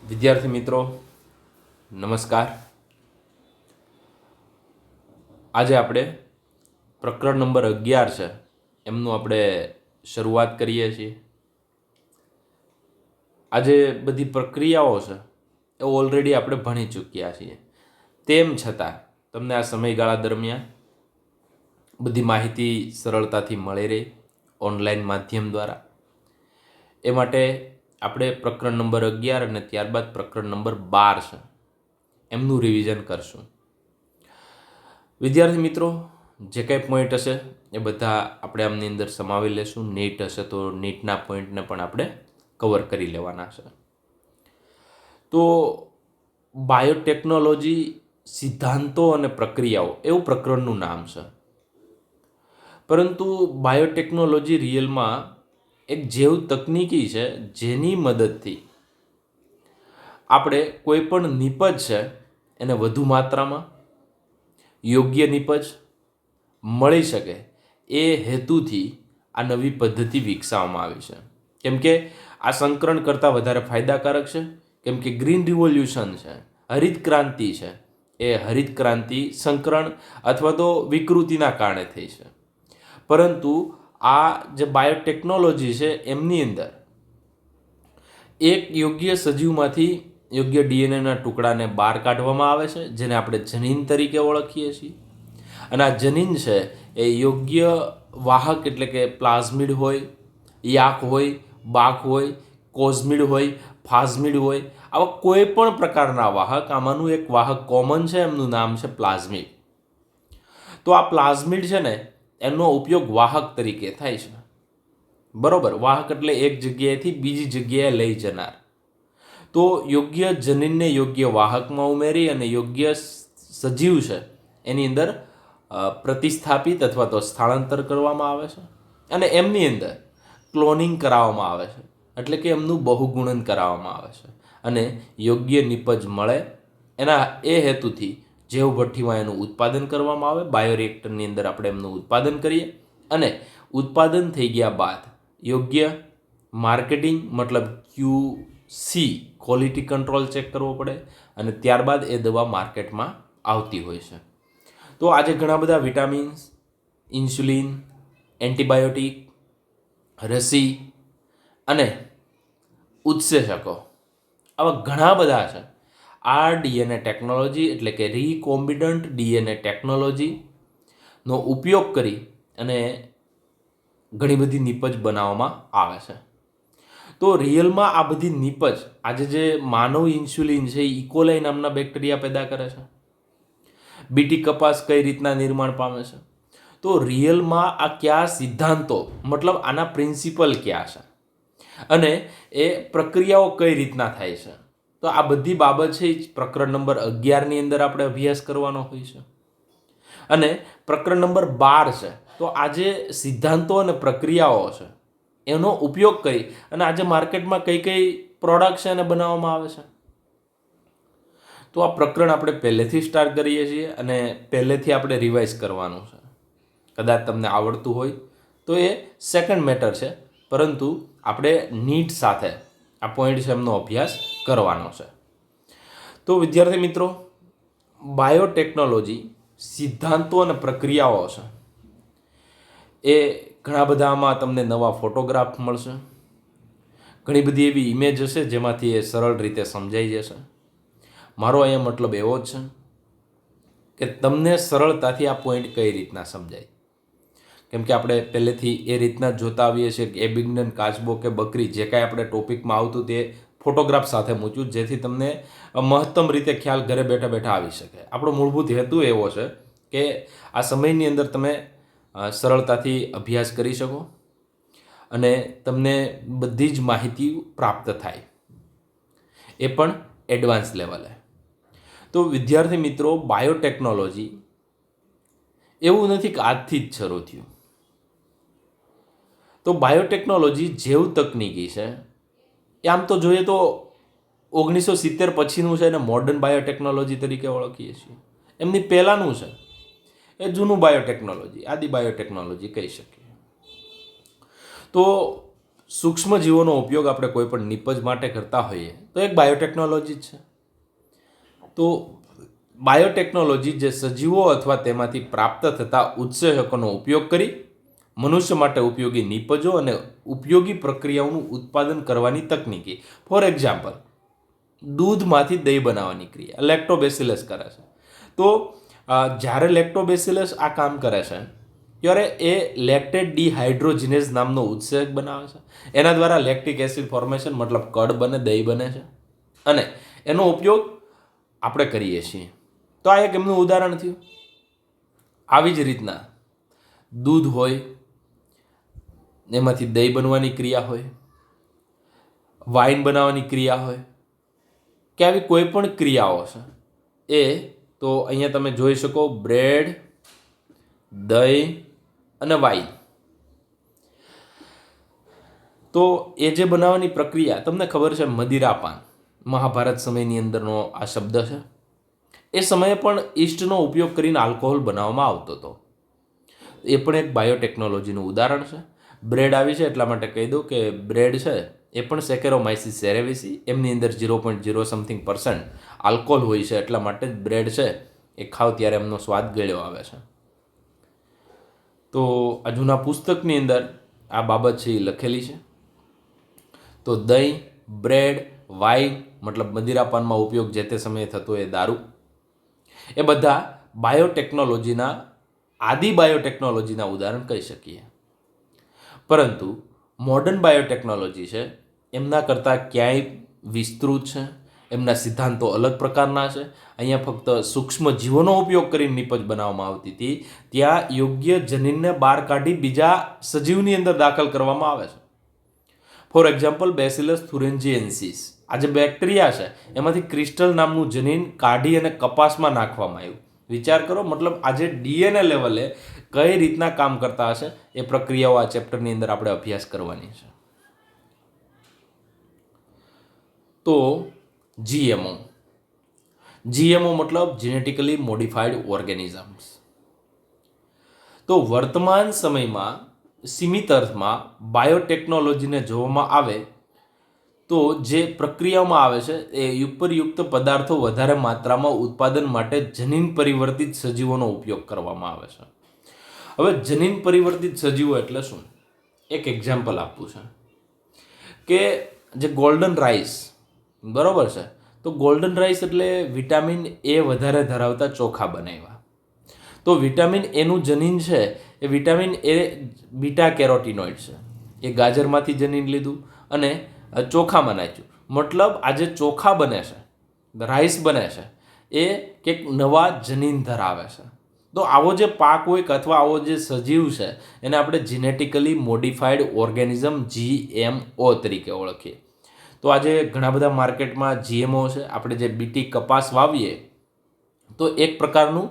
વિદ્યાર્થી મિત્રો નમસ્કાર. આજે આપણે પ્રકરણ નંબર 11 છે એમનું આપણે શરૂઆત કરીએ છીએ. આજે બધી પ્રક્રિયાઓ છે એ ઓલરેડી આપણે ભણી ચૂક્યા છીએ. તેમ છતાં તમને આ સમયગાળા દરમિયાન બધી માહિતી સરળતાથી મળી રહે ઓનલાઈન માધ્યમ દ્વારા. એ માટે આપણે પ્રકરણ નંબર 11 અને ત્યારબાદ પ્રકરણ નંબર 12 છે એમનું રિવિઝન કરશું. વિદ્યાર્થી મિત્રો, જે કંઈ પોઈન્ટ હશે એ બધા આપણે આમની અંદર સમાવી લેશું. નીટ હશે તો નીટના પોઈન્ટને પણ આપણે કવર કરી લેવાના છે. તો બાયોટેકનોલોજી સિદ્ધાંતો અને પ્રક્રિયાઓ એવું પ્રકરણનું નામ છે. પરંતુ બાયોટેકનોલોજી રિયલમાં એક જેવ તકનીકી છે જેની મદદથી આપણે કોઈ પણ નિપજ છે એને વધુ માત્રામાં યોગ્ય નિપજ મળી શકે એ હેતુથી આ નવી પદ્ધતિ વિકસાવવામાં આવી છે. કેમ કે આ સંકરણ કરતાં વધારે ફાયદાકારક છે. કેમ કે ગ્રીન રિવોલ્યુશન છે, હરિત ક્રાંતિ છે, એ હરિત ક્રાંતિ સંકરણ અથવા તો વિકૃતિના કારણે થઈ છે. પરંતુ આ જે બાયોટેકનોલોજી છે એમની અંદર એક યોગ્ય સજીવમાંથી યોગ્ય ડીએનએના ટુકડાને બહાર કાઢવામાં આવે છે, જેને આપણે જનીન તરીકે ઓળખીએ છીએ. અને આ જનીન છે એ યોગ્ય વાહક એટલે કે પ્લાઝમિડ હોય, યાક હોય, બાક હોય, કોઝમિડ હોય, ફાઝમિડ હોય, આવા કોઈ પણ પ્રકારના વાહક. આમાંનું એક વાહક કોમન છે, એમનું નામ છે પ્લાઝમિડ. તો આ પ્લાઝમિડ છે ને એનો ઉપયોગ વાહક તરીકે થાય છે. બરોબર, વાહક એટલે એક જગ્યાએથી બીજી જગ્યાએ લઈ જનાર. તો યોગ્ય જનીનને યોગ્ય વાહકમાં ઉમેરી અને યોગ્ય સજીવ છે એની અંદર પ્રતિસ્થાપિત અથવા તો સ્થળાંતર કરવામાં આવે છે. અને એમની અંદર ક્લોનિંગ કરાવવામાં આવે છે, એટલે કે એમનું બહુગુણન કરાવવામાં આવે છે. અને યોગ્ય નિપજ મળે એના એ હેતુથી જૈવ ભઠ્ઠીમાં એનું ઉત્પાદન કરવામાં આવે. બાયોરિએક્ટરની અંદર આપણે એમનું ઉત્પાદન કરીએ અને ઉત્પાદન થઈ ગયા બાદ યોગ્ય માર્કેટિંગ મતલબ QC ક્વોલિટી કંટ્રોલ ચેક કરવો પડે અને ત્યારબાદ એ દવા માર્કેટમાં આવતી હોય છે. તો આજે ઘણા બધા વિટામિન્સ, ઇન્સ્યુલિન, એન્ટીબાયોટિક, રસી અને ઉત્સેચકો આવા ઘણા બધા છે. આ ડીએનએ ટેકનોલોજી એટલે કે રીકોમ્બિનન્ટ ડીએનએ ટેકનોલોજીનો ઉપયોગ કરી અને ઘણી બધી નિપજ બનાવવામાં આવે છે. તો રિયલમાં આ બધી નિપજ આજે જે માનવ ઇન્સ્યુલિન છે એ ઇકોલાઈ નામના બેક્ટેરિયા પેદા કરે છે. બીટી કપાસ કઈ રીતના નિર્માણ પામે છે. તો રિયલમાં આ કયા સિદ્ધાંતો મતલબ આના પ્રિન્સિપલ કયા છે અને એ પ્રક્રિયાઓ કઈ રીતના થાય છે. તો આ બધી બાબત છે એ પ્રકરણ નંબર 11ની અંદર આપણે અભ્યાસ કરવાનો હોય છે. અને પ્રકરણ નંબર 12 છે તો આજે સિદ્ધાંતો અને પ્રક્રિયાઓ છે એનો ઉપયોગ કરી અને આજે માર્કેટમાં કઈ કઈ પ્રોડક્ટ છે એને બનાવવામાં આવે છે. તો આ પ્રકરણ આપણે પહેલેથી સ્ટાર્ટ કરીએ છીએ અને પહેલેથી આપણે રિવાઇઝ કરવાનું છે. કદાચ તમને આવડતું હોય તો એ સેકન્ડ મેટર છે, પરંતુ આપણે નીટ સાથે આ પોઈન્ટ છે એમનો અભ્યાસ કરવાનો છે. તો વિદ્યાર્થી મિત્રો, બાયોટેકનોલોજી સિદ્ધાંતો અને પ્રક્રિયાઓ છે એ ઘણા બધામાં તમને નવા ફોટોગ્રાફ મળશે, ઘણી બધી એવી ઇમેજ હશે જેમાંથી એ સરળ રીતે સમજાઈ જશે. મારો અહીંયા મતલબ એવો જ છે કે તમને સરળતાથી આ પોઈન્ટ કઈ રીતના સમજાય. કેમ કે આપણે પહેલેથી એ રીતના જોતા આવીએ છીએ કે એબિગ્નન, કાચબો કે બકરી જે કાંઈ આપણે ટોપિકમાં આવતું તે ફોટોગ્રાફ સાથે મૂક્યું, જેથી તમને મહત્તમ રીતે ખ્યાલ ઘરે બેઠા બેઠા આવી શકે. આપણો મૂળભૂત હેતુ એવો છે કે આ સમયની અંદર તમે સરળતાથી અભ્યાસ કરી શકો અને તમને બધી જ માહિતી પ્રાપ્ત થાય, એ પણ એડવાન્સ લેવલે. તો વિદ્યાર્થી મિત્રો, બાયોટેકનોલોજી એવું નથી કે આજથી જ શરૂ થયું. તો બાયોટેકનોલોજી જેવ તકનીકી છે એ આમ તો જોઈએ તો 1970 પછીનું છે અને મોડર્ન બાયોટેકનોલોજી તરીકે ઓળખીએ છીએ. એમની પહેલાંનું છે એ જૂનું બાયોટેકનોલોજી, આદિ બાયોટેકનોલોજી કહી શકીએ. તો સૂક્ષ્મ જીવોનો ઉપયોગ આપણે કોઈ પણ નિપજ માટે કરતા હોઈએ તો એક બાયોટેકનોલોજી જ છે. તો બાયોટેકનોલોજી જે સજીવો અથવા તેમાંથી પ્રાપ્ત થતા ઉત્સેચકોનો ઉપયોગ કરી મનુષ્ય માટે ઉપયોગી નિપજો અને ઉપયોગી પ્રક્રિયાઓનું ઉત્પાદન કરવાની તકનીકી. ફોર એક્ઝામ્પલ, દૂધમાંથી દહીં બનાવવાની ક્રિયા લેક્ટોબેસિલસ કરે છે. તો જ્યારે લેક્ટોબેસિલસ આ કામ કરે છે ત્યારે એ લેક્ટેટ ડિહાઇડ્રોજિનેઝ નામનો ઉત્સેચક બનાવે છે. એના દ્વારા લેક્ટિક એસિડ ફોર્મેશન મતલબ કડ બને, દહીં બને છે અને એનો ઉપયોગ આપણે કરીએ છીએ. તો આ એક એમનું ઉદાહરણ થયું. આવી જ રીતના દૂધ હોય, એમાંથી દહીં બનવાની ક્રિયા હોય, વાઇન બનાવવાની ક્રિયા હોય કે આવી કોઈ પણ ક્રિયાઓ છે એ તો અહીંયા તમે જોઈ શકો બ્રેડ, દહીં અને વાઇન. તો એ જે બનાવવાની પ્રક્રિયા તમને ખબર છે, મદિરાપાન મહાભારત સમયની અંદરનો આ શબ્દ છે. એ સમયે પણ ઈસ્ટનો ઉપયોગ કરીને આલ્કોહોલ બનાવવામાં આવતો હતો. એ પણ એક બાયોટેકનોલોજીનું ઉદાહરણ છે. બ્રેડ આવી છે એટલા માટે કહી દઉં કે બ્રેડ છે એ પણ સેકેરોમાઇસિસ સેરેવિસી, એમની અંદર 0.0 સમથિંગ% આલ્કોહોલ હોય છે. એટલા માટે જ બ્રેડ છે એ ખાવ ત્યારે એમનો સ્વાદ ગળ્યો આવે છે. તો આ જૂના પુસ્તકની અંદર આ બાબત છે એ લખેલી છે. તો દહીં, બ્રેડ, વાઇન મતલબ મદિરાપાનમાં ઉપયોગ જે તે સમયે થતો એ દારૂ, એ બધા બાયોટેકનોલોજીના બાયોટેકનોલોજીના ઉદાહરણ કહી શકીએ. પરંતુ મોડર્ન બાયોટેકનોલોજી છે એમના કરતાં ક્યાંય વિસ્તૃત છે, એમના સિદ્ધાંતો અલગ પ્રકારના છે. અહીંયા ફક્ત સૂક્ષ્મ જીવોનો ઉપયોગ કરીને નિપજ બનાવવામાં આવતી હતી, ત્યાં યોગ્ય જનીનને બહાર કાઢી બીજા સજીવની અંદર દાખલ કરવામાં આવે છે. ફોર એક્ઝામ્પલ, બેસિલસ થુરિન્જીએન્સીસ આ જે બેક્ટેરિયા છે એમાંથી ક્રિસ્ટલ નામનું જનીન કાઢી અને કપાસમાં નાખવામાં આવ્યું. વિચાર કરો, મતલબ આજે ડીએનએ લેવલે કઈ રીતના કામ કરતા હશે એ પ્રક્રિયાઓ આ ચેપ્ટરની અંદર આપણે અભ્યાસ કરવાની છે. તો જીએમઓ મતલબ જેનેટિકલી મોડિફાઈડ ઓર્ગેનિઝમ્સ. તો વર્તમાન સમયમાં સીમિત અર્થમાં બાયોટેકનોલોજીને જોવામાં આવે તો જે પ્રક્રિયામાં આવે છે એ ઉપરયુક્ત પદાર્થો વધારે માત્રામાં ઉત્પાદન માટે જનીન પરિવર્તિત સજીવોનો ઉપયોગ કરવામાં આવે છે. હવે જનીન પરિવર્તિત સજીવો એટલે શું? એક એક્ઝામ્પલ આપવું છે કે જે ગોલ્ડન રાઈસ, બરોબર છે, તો ગોલ્ડન રાઈસ એટલે વિટામિન એ વધારે ધરાવતા ચોખા બનાવ્યા. તો વિટામિન એનું જનીન છે એ વિટામિન એ બીટા કેરોટીનોઇડ છે, એ ગાજરમાંથી જનીન લીધું અને ચોખામાં નાખ્યું. મતલબ આજે ચોખા બને છે, રાઈસ બને છે, એ કંઈક નવા જનીન ધરાવે છે. તો આવો જે પાક હોય કે અથવા આવો જે સજીવ છે એને આપણે જીનેટિકલી મોડિફાઈડ ઓર્ગેનિઝમ GMO તરીકે ઓળખીએ. તો આજે ઘણા બધા માર્કેટમાં GMO છે. આપણે જે બીટી કપાસ વાવીએ તો એક પ્રકારનું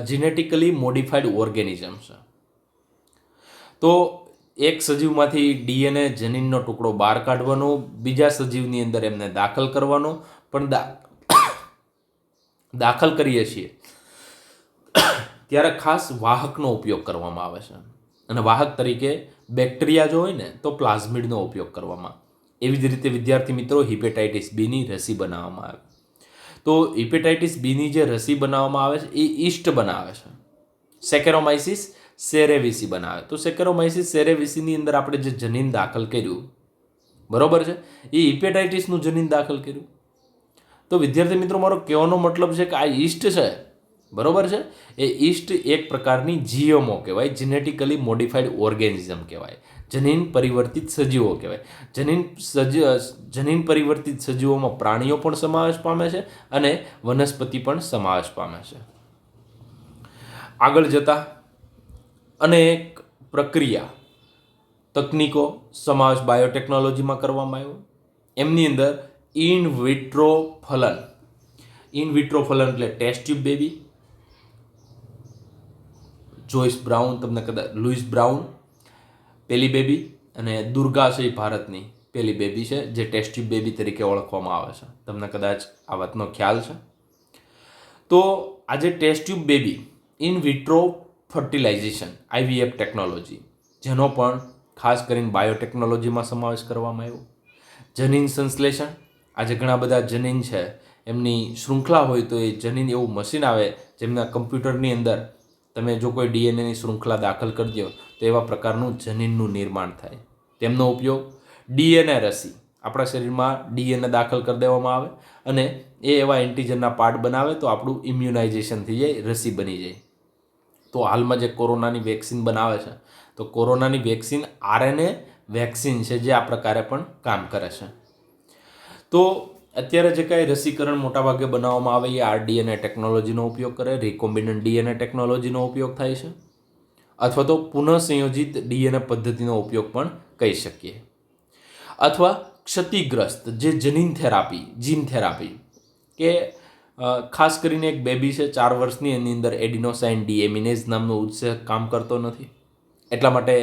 જીનેટિકલી મોડિફાઈડ ઓર્ગેનિઝમ છે. તો એક સજીવમાંથી ડીએનએ જનીનનો ટુકડો બહાર કાઢવાનો, બીજા સજીવની અંદર એમને દાખલ કરવાનો, પણ દાખલ કરીએ છીએ ત્યારે ખાસ વાહકનો ઉપયોગ કરવામાં આવે છે. અને વાહક તરીકે બેક્ટેરિયા જો હોય ને તો પ્લાઝમિડનો ઉપયોગ કરવામાં. એવી જ રીતે વિદ્યાર્થી મિત્રો, હિપેટાઇટિસ બીની રસી બનાવવામાં આવે. તો હિપેટાઇટિસ બીની જે રસી બનાવવામાં આવે છે એ ઈસ્ટ બનાવે છે, સેકેરોમાઇસિસ સેરેવિસી બનાવે. તો સેકેરોમાઇસિસ સેરેવિસીની અંદર આપણે જે જનીન દાખલ કર્યું, બરોબર છે, એ હિપેટાઇટિસનું જનીન દાખલ કર્યું. તો વિદ્યાર્થી મિત્રો, મારો કહેવાનો મતલબ છે કે આ ઈસ્ટ છે, બરોબર છે, એ ઈસ્ટ એક પ્રકારની GMO કહેવાય, જીનેટિકલી મોડિફાઈડ ઓર્ગેનિઝમ કહેવાય, જનીન પરિવર્તિત સજીવો કહેવાય. જનીન પરિવર્તિત સજીવોમાં પ્રાણીઓ પણ સમાવેશ પામે છે અને વનસ્પતિ પણ સમાવેશ પામે છે. આગળ જતા અનેક પ્રક્રિયા તકનીકો સમાવેશ બાયોટેકનોલોજીમાં કરવામાં આવ્યો. એમની અંદર ઇન વિટ્રો ફલન એટલે test tube baby, Louise Brown પહેલી બેબી, અને દુર્ગા છે એ ભારતની પહેલી બેબી છે જે ટેસ્ટ ટ્યુબ બેબી તરીકે ઓળખવામાં આવે છે. તમને કદાચ આ વાતનો ખ્યાલ છે. તો આજે test tube baby, in vitro fertilization IVF technology, જેનો પણ ખાસ કરીને બાયોટેકનોલોજીમાં સમાવેશ કરવામાં આવ્યો. જનીન સંશ્લેષણ, આજે ઘણા બધા જનીન છે એમની શૃંખલા હોય તો એ જનીન એવું મશીન આવે જેમના કમ્પ્યુટરની અંદર તમે જો કોઈ ડીએનએની શૃંખલા દાખલ કરી દો તો એવા પ્રકારનું જનીનનું નિર્માણ થાય. તેમનો ઉપયોગ ડીએનએ રસી, આપણા શરીરમાં ડીએનએ દાખલ કરી દેવામાં આવે અને એ એવા એન્ટીજનના પાર્ટ બનાવે તો આપણું ઇમ્યુનાઇઝેશન થઈ જાય, રસી બની જાય. તો હાલમાં જે કોરોનાની વેક્સિન બનાવે છે તો કોરોનાની વેક્સિન આરએનએ વેક્સિન છે જે આ પ્રકારે પણ કામ કરે છે. તો અત્યારે જે કાંઈ રસીકરણ મોટાભાગે બનાવવામાં આવે એ આરડીએનએ ટેકનોલોજીનો ઉપયોગ કરે, રિકોમ્બિનન્ટ ડીએનએ ટેકનોલોજીનો ઉપયોગ થાય છે, અથવા તો પુનઃસંયોજિત ડીએનએ પદ્ધતિનો ઉપયોગ પણ કહી શકીએ. અથવા ક્ષતિગ્રસ્ત જે જનીન થેરાપી, જીન થેરાપી, કે ખાસ કરીને એક બેબી છે 4 વર્ષની, એની અંદર એડિનોસાઇન ડીએમિનેઝ નામનો ઉત્સેચક કામ કરતો નથી, એટલા માટે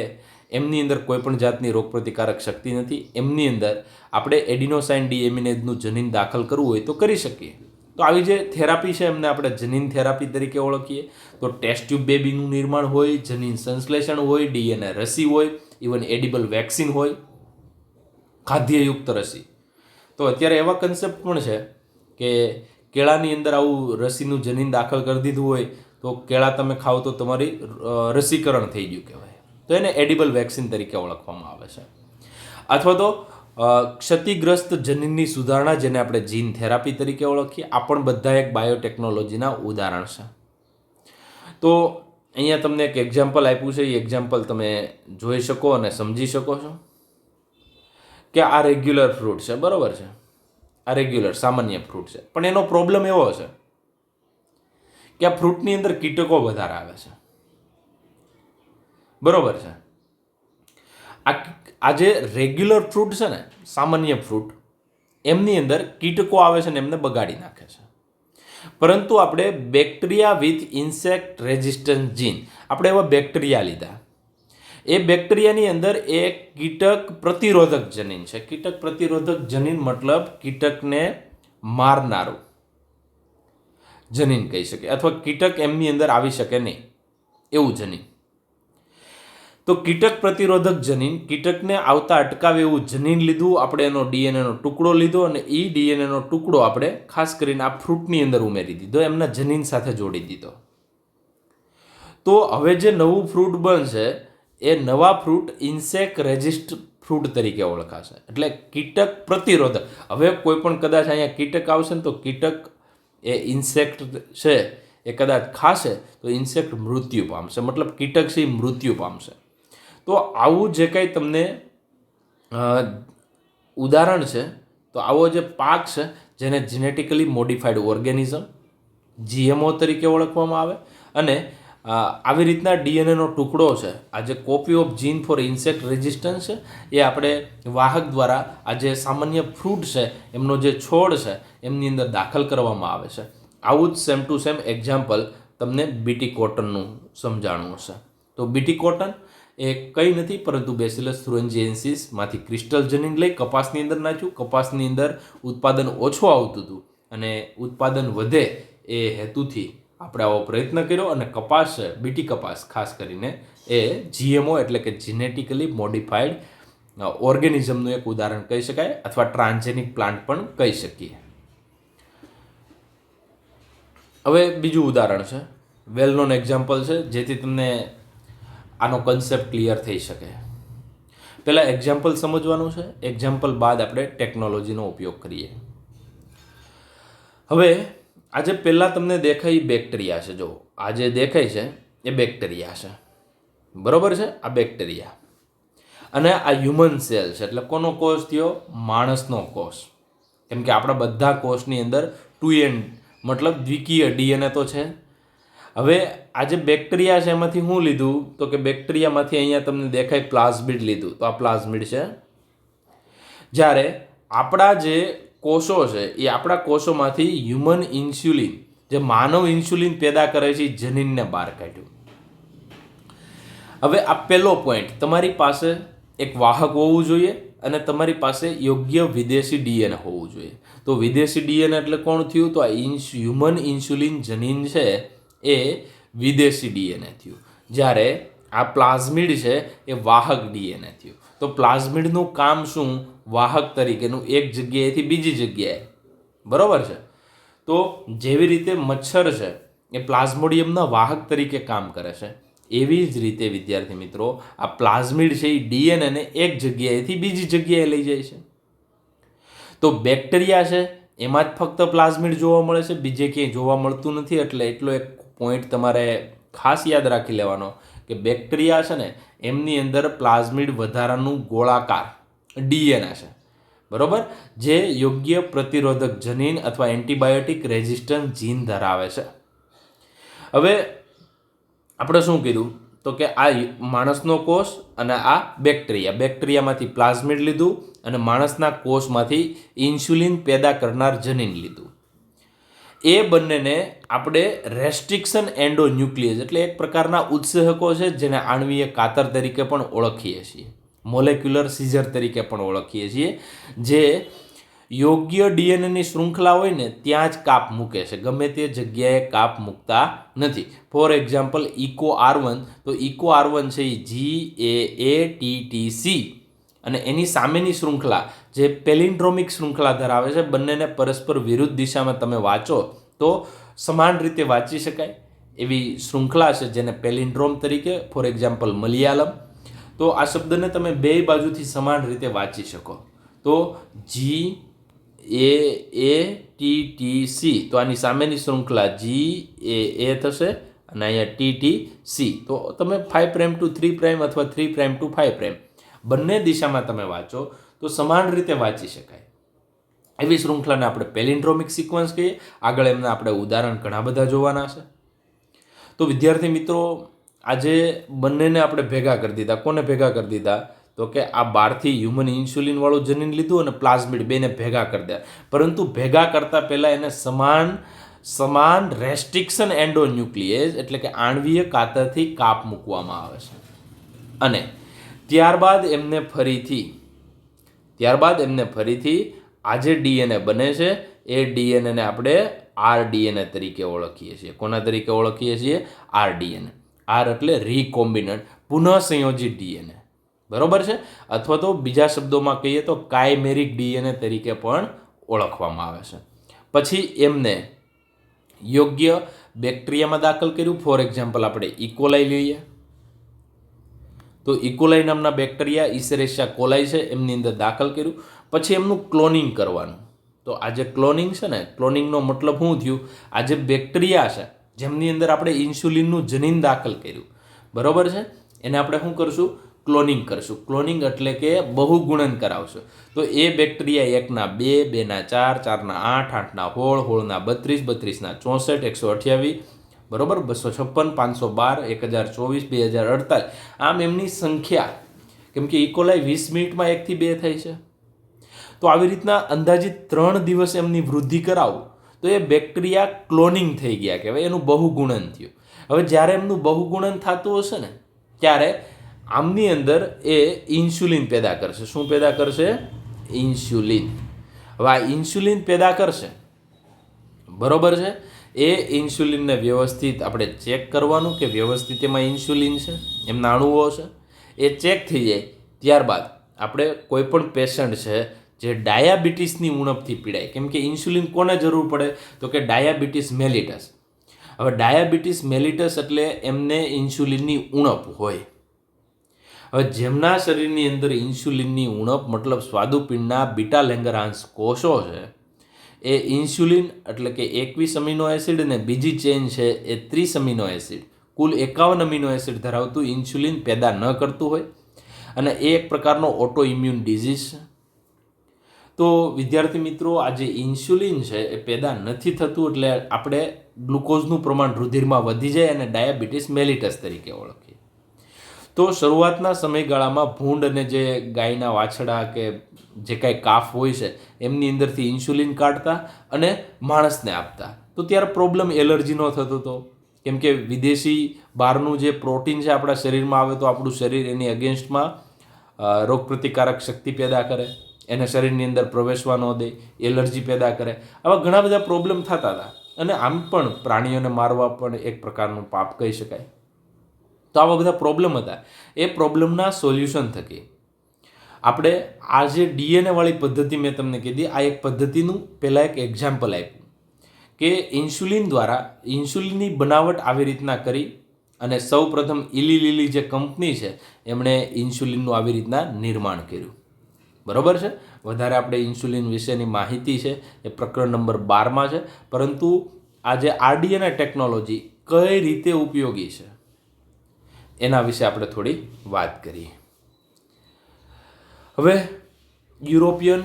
એમની અંદર કોઈ પણ જાતની રોગપ્રતિકારક શક્તિ નથી. એમની અંદર આપણે એડિનોસાઇન ડીએમિનેઝનું જનીન દાખલ કરવું હોય તો કરી શકીએ. તો આવી જે થેરાપી છે એમને આપણે જનીન થેરાપી તરીકે ઓળખીએ. તો ટેસ્ટ ટ્યુબ બેબીનું નિર્માણ હોય, જનીન સંશ્લેષણ હોય, ડીએનએ રસી હોય, ઇવન એડિબલ વેક્સિન હોય, ખાદ્યયુક્ત રસી. તો અત્યારે એવા કન્સેપ્ટ પણ છે કે કેળાની અંદર આવું રસીનું જનીન દાખલ કરી દીધું હોય તો કેળા તમે ખાઓ તો તમારી રસીકરણ થઈ ગયું કહેવાય. તો એને એડિબલ વેક્સિન તરીકે ઓળખવામાં આવે છે. અથવા તો ક્ષતિગ્રસ્ત જનીનની સુધારણા, જેને આપણે જીન થેરાપી તરીકે ઓળખીએ, આ પણ બધા એક બાયોટેકનોલોજીના ઉદાહરણ છે. તો અહીંયા તમને એક એક્ઝામ્પલ આપ્યું છે, એ એક્ઝામ્પલ તમે જોઈ શકો અને સમજી શકો છો કે આ રેગ્યુલર ફ્રૂટ છે, બરાબર છે, આ રેગ્યુલર સામાન્ય ફ્રૂટ છે, પણ એનો પ્રોબ્લેમ એવો છે કે આ ફ્રૂટની અંદર કીટકો વધારે આવે છે, બરોબર છે. આ જે રેગ્યુલર ફ્રૂટ છે ને, સામાન્ય ફ્રૂટ, એમની અંદર કીટકો આવે છે ને એમને બગાડી નાખે છે. પરંતુ આપણે બેક્ટેરિયા વિથ ઇન્સેક્ટ રેઝિસ્ટન્સ જીન, આપણે એવા બેક્ટેરિયા લીધા. એ બેક્ટેરિયાની અંદર એક કીટક પ્રતિરોધક જનીન છે. કીટક પ્રતિરોધક જનીન મતલબ કીટકને મારનારું જનીન કહી શકે, અથવા કીટક એમની અંદર આવી શકે નહીં એવું જનીન. તો કીટક પ્રતિરોધક જનીન, કીટકને આવતા અટકાવે એવું જનીન લીધું આપણે, એનો ડીએનએનો ટુકડો લીધો અને એ ડીએનએનો ટુકડો આપણે ખાસ કરીને આ ફ્રૂટની અંદર ઉમેરી દીધો, એમના જનીન સાથે જોડી દીધો. તો હવે જે નવું ફ્રૂટ બનશે એ નવા ફ્રૂટ ઇન્સેક્ટ રેઝિસ્ટ ફ્રૂટ તરીકે ઓળખાશે. એટલે કીટક પ્રતિરોધક. હવે કોઈ પણ કદાચ અહીંયા કીટક આવશે ને તો કીટક એ ઇન્સેક્ટ છે એ કદાચ ખાશે તો ઇન્સેક્ટ મૃત્યુ પામશે, મતલબ કીટક છે એ મૃત્યુ પામશે. તો આવું જે કંઈ તમને ઉદાહરણ છે, તો આવો જે પાક છે જેને જેનેટિકલી મોડિફાઈડ ઓર્ગેનિઝમ, જીએમઓ તરીકે ઓળખવામાં આવે, અને આવી રીતના ડીએનએનો ટુકડો છે, આ જે copy of gene for insect resistance છે, એ આપણે વાહક દ્વારા આ જે સામાન્ય ફ્રૂટ છે એમનો જે છોડ છે એમની અંદર દાખલ કરવામાં આવે છે. આવું જ સેમ ટુ સેમ એક્ઝામ્પલ તમને બીટી કોટનનું સમજાણું હશે. તો બીટી કોટન એ કંઈ નથી પરંતુ બેસિલસ થ્રુએન્જીએન્સીસ માંથી ક્રિસ્ટલ જનીન લઈ કપાસની અંદર નાખ્યું. કપાસની અંદર ઉત્પાદન ઓછું આવતું હતું અને ઉત્પાદન વધે એ હેતુથી આપણે આવો પ્રયત્ન કર્યો, અને કપાસ છે, બીટી કપાસ ખાસ કરીને, એ જીએમઓ એટલે કે જીનેટિકલી મોડિફાઈડ ઓર્ગેનિઝમનું એક ઉદાહરણ કહી શકાય, અથવા ટ્રાન્સજેનિક પ્લાન્ટ પણ કહી શકીએ. હવે બીજું ઉદાહરણ છે, વેલ નોન એક્ઝામ્પલ છે, જેથી તમને આનો કન્સેપ્ટ ક્લિયર થઈ શકે. પહેલાં એક્ઝામ્પલ સમજવાનું છે, એક્ઝામ્પલ બાદ આપણે ટેકનોલોજીનો ઉપયોગ કરીએ. હવે આજે પહેલાં તમને દેખાય બેક્ટેરિયા છે, જો આ જે દેખાય છે એ બેક્ટેરિયા છે, બરોબર છે, આ બેક્ટેરિયા. અને આ હ્યુમન સેલ છે, એટલે કોનો કોષ થયો? માણસનો કોષ. કેમ કે આપણા બધા કોષની અંદર 2n મતલબ દ્વિકીય ડીએનએ તો છે. હવે આ જે બેક્ટેરિયા છે એમાંથી શું લીધું? તો કે બેક્ટેરિયામાંથી અહીંયા તમને દેખાય પ્લાઝમિડ લીધું, તો આ પ્લાઝમિડ છે. જ્યારે આપણા જે કોષો છે એ આપણા કોષોમાંથી હ્યુમન ઇન્સ્યુલિન, જે માનવ ઇન્સ્યુલિન પેદા કરે છે, જનીનને બહાર કાઢ્યું. હવે આ પહેલો પોઈન્ટ, તમારી પાસે એક વાહક હોવું જોઈએ અને તમારી પાસે યોગ્ય વિદેશી ડીએનએ હોવું જોઈએ. તો વિદેશી ડીએનએ એટલે કોણ થયું? તો આ હ્યુમન ઇન્સ્યુલિન જનીન છે એ વિદેશી ડીએનએ થયું. જ્યારે આ પ્લાઝમિડ છે એ વાહક ડીએનએ થયું. તો પ્લાઝમિડનું કામ શું? વાહક તરીકેનું, એક જગ્યાએથી બીજી જગ્યાએ. બરોબર છે. તો જેવી રીતે મચ્છર છે એ પ્લાઝ્મોડિયમના વાહક તરીકે કામ કરે છે, એવી જ રીતે વિદ્યાર્થી મિત્રો આ પ્લાઝમિડ છે એ ડીએનએને એક જગ્યાએથી બીજી જગ્યાએ લઈ જાય છે. તો બેક્ટેરિયા છે એમાં જ ફક્ત પ્લાઝમિડ જોવા મળે છે, બીજે ક્યાંય જોવા મળતું નથી. એટલે એટલો એક પોઈન્ટ તમારે ખાસ યાદ રાખી લેવાનો કે બેક્ટેરિયા છે ને એમની અંદર પ્લાઝમિડ વધારાનું ગોળાકાર ડીએનએ છે. બરોબર, જે યોગ્ય પ્રતિરોધક જનીન અથવા એન્ટીબાયોટિક રેઝિસ્ટન્ટ જીન ધરાવે છે. હવે આપણે શું કીધું? તો કે આ માણસનો કોષ અને આ બેક્ટેરિયામાંથી પ્લાઝમિડ લીધું અને માણસના કોષમાંથી ઇન્સ્યુલિન પેદા કરનાર જનીન લીધું. એ બંનેને આપણે રેસ્ટ્રિક્શન એન્ડોન્યુક્લિયસ એટલે એક પ્રકારના ઉત્સેચકો છે જેને આણ્વીય કાતર તરીકે પણ ઓળખીએ છીએ, મોલેક્યુલર સીઝર તરીકે પણ ઓળખીએ છીએ, જે યોગ્ય ડીએનએની શૃંખલા હોય ને ત્યાં જ કાપ મૂકે છે, ગમે તે જગ્યાએ કાપ મૂકતા નથી. ફોર એક્ઝામ્પલ EcoR1, તો EcoR1 છે એ GAATTC અને એની સામેની શૃંખલા જે પેલિન્ડ્રોમિક શૃંખલા ધરાવે છે, બંનેને પરસ્પર વિરુદ્ધ દિશામાં તમે વાંચો તો સમાન રીતે વાંચી શકાય એવી શૃંખલા છે જેને પેલિન્ડ્રોમ તરીકે, ફોર એક્ઝામ્પલ મલયાલમ. તો આ શબ્દને તમે બે બાજુથી સમાન રીતે વાંચી શકો. તો GAATTC, તો આની સામેની શૃંખલા GAA થશે અને અહીંયા TTC. તો તમે 5' to 3' અથવા 3' to 5' બંને દિશામાં તમે વાંચો તો સમાન રીતે વાંચી શકાય એવી શૃંખલાને આપણે પેલિન્ડ્રોમિક સિક્વન્સ કહીએ. આગળ એમના આપણે ઉદાહરણ ઘણા બધા જોવાના છે. તો વિદ્યાર્થી મિત્રો, આજે બંનેને આપણે ભેગા કરી દીધા. કોને ભેગા કરી દીધા? તો કે આ બહારથી હ્યુમન ઇન્સ્યુલિન વાળું જનીન લીધું અને પ્લાઝમિડ બેને ભેગા કરી દીધા. પરંતુ ભેગા કરતા પહેલા એને સમાન રેસ્ટ્રિક્શન એન્ડોન્યુક્લિયસ એટલે કે આણ્વીય કાતરથી કાપ મૂકવામાં આવે છે અને ત્યારબાદ એમને ફરીથી આ જે ડીએનએ બને છે એ ડીએનએને આપણે આરડીએનએ તરીકે ઓળખીએ છીએ. કોના તરીકે ઓળખીએ છીએ? આરડીએનએ. આર એટલે રીકોમ્બિનન્ટ, પુનઃસંયોજિત ડીએનએ. બરોબર છે. અથવા તો બીજા શબ્દોમાં કહીએ તો કાયમેરિક ડીએનએ તરીકે પણ ઓળખવામાં આવે છે. પછી એમને યોગ્ય બેક્ટેરિયામાં દાખલ કર્યું. ફોર એક્ઝામ્પલ આપણે ઇકોલાઈ લઈએ તો ઇકોલાઈ નામના બેક્ટેરિયા ઇસેરેશિયા કોલાઈ છે એમની અંદર દાખલ કર્યું. પછી એમનું ક્લોનિંગ કરવાનું. તો આ જે ક્લોનિંગ છે ને, ક્લોનિંગનો મતલબ શું થયું? આ જે બેક્ટેરિયા છે જેમની અંદર આપણે ઇન્સ્યુલિનનું જનીન દાખલ કર્યું, બરોબર છે, એને આપણે શું કરશું? ક્લોનિંગ કરશું. ક્લોનિંગ એટલે કે બહુગુણન કરાવશું. તો એ બેક્ટેરિયા 1 ના 2, 2 ના 4, 4 ના 8, 8 ના 16, 16 ના 32, 32 ના 64, 128, બરોબર, 256, 512, 1024, 2048. આમ એમની સંખ્યા, કેમ કે ઇકોલાઈ 20 મિનિટમાં 1 થી 2 થાય છે. તો આવી રીતના અંદાજિત 3 દિવસ એમની વૃદ્ધિ કરાવું તો એ બેક્ટેરિયા ક્લોનિંગ થઈ ગયા કહેવાય, એનું બહુગુણન થયું. હવે જ્યારે એમનું બહુગુણન થતું હશે ને ત્યારે આમની અંદર એ ઇન્સ્યુલિન પેદા કરશે. શું પેદા કરશે? ઇન્સ્યુલિન. હવે આ ઇન્સ્યુલિન પેદા કરશે, બરોબર છે. એ ઇન્સ્યુલિનને વ્યવસ્થિત આપણે ચેક કરવાનું કે વ્યવસ્થિત એમાં ઇન્સ્યુલિન છે, એમના અણુઓ છે, એ ચેક થઈ જાય. ત્યારબાદ આપણે કોઈ પણ પેશન્ટ છે જે ડાયાબિટીસની ઉણપથી પીડાય, કેમ કે ઇન્સ્યુલિન કોને જરૂર પડે? તો કે ડાયાબિટીસ મેલિટસ. હવે ડાયાબિટીસ મેલિટસ એટલે એમને ઇન્સ્યુલિનની ઉણપ હોય. હવે જેમના શરીરની અંદર ઇન્સ્યુલિનની ઉણપ મતલબ સ્વાદુપિંડના બીટા લેંગરહાન્સ કોષો છે, એ ઇન્સ્યુલિન એટલે કે 21 અમીનો એસિડ અને બીજી ચેઇન છે એ 30 અમીનો એસિડ, કુલ 51 અમીનો એસિડ ધરાવતું ઇન્સ્યુલિન પેદા ન કરતું હોય અને એ એક પ્રકારનો ઓટો ઇમ્યુન ડિઝીઝ છે. તો વિદ્યાર્થી મિત્રો, આ જે ઇન્સ્યુલિન છે એ પેદા નથી થતું એટલે આપણે ગ્લુકોઝનું પ્રમાણ રુધિરમાં વધી જાય અને ડાયાબિટીસ મેલિટસ તરીકે ઓળખીએ. તો શરૂઆતના સમયગાળામાં ભૂંડ અને જે ગાયના વાછડા કે જે કાંઈ કાફ હોય છે એમની અંદરથી ઇન્સ્યુલિન કાઢતા અને માણસને આપતા. તો ત્યારે પ્રોબ્લેમ એલર્જીનો થતો હતો, કેમ કે વિદેશી બહારનું જે પ્રોટીન છે આપણા શરીરમાં આવે તો આપણું શરીર એની અગેન્સ્ટમાં રોગપ્રતિકારક શક્તિ પેદા કરે, એને શરીરની અંદર પ્રવેશવા ન દે, એલર્જી પેદા કરે. આવા ઘણા બધા પ્રોબ્લેમ થતા હતા અને આમ પણ પ્રાણીઓને મારવા પણ એક પ્રકારનું પાપ કહી શકાય. તો આવા બધા પ્રોબ્લેમ હતા. એ પ્રોબ્લેમના સોલ્યુશન થકી આપણે આ જે ડીએનએ વાળી પદ્ધતિ મેં તમને કીધી, આ એક પદ્ધતિનું પહેલાં એક એક્ઝામ્પલ આપ્યું કે ઇન્સ્યુલિન દ્વારા ઇન્સ્યુલિનની બનાવટ આવી રીતના કરી અને સૌ પ્રથમ ઇલી લીલી જે કંપની છે એમણે ઇન્સ્યુલિનનું આવી રીતના નિર્માણ કર્યું. બરાબર છે. વધારે આપણે ઇન્સ્યુલિન વિશેની માહિતી છે એ પ્રકરણ નંબર 12માં છે, પરંતુ આ જે આરડીએનએ ટેકનોલોજી કઈ રીતે ઉપયોગી છે એના વિશે આપણે થોડી વાત કરીએ. હવે European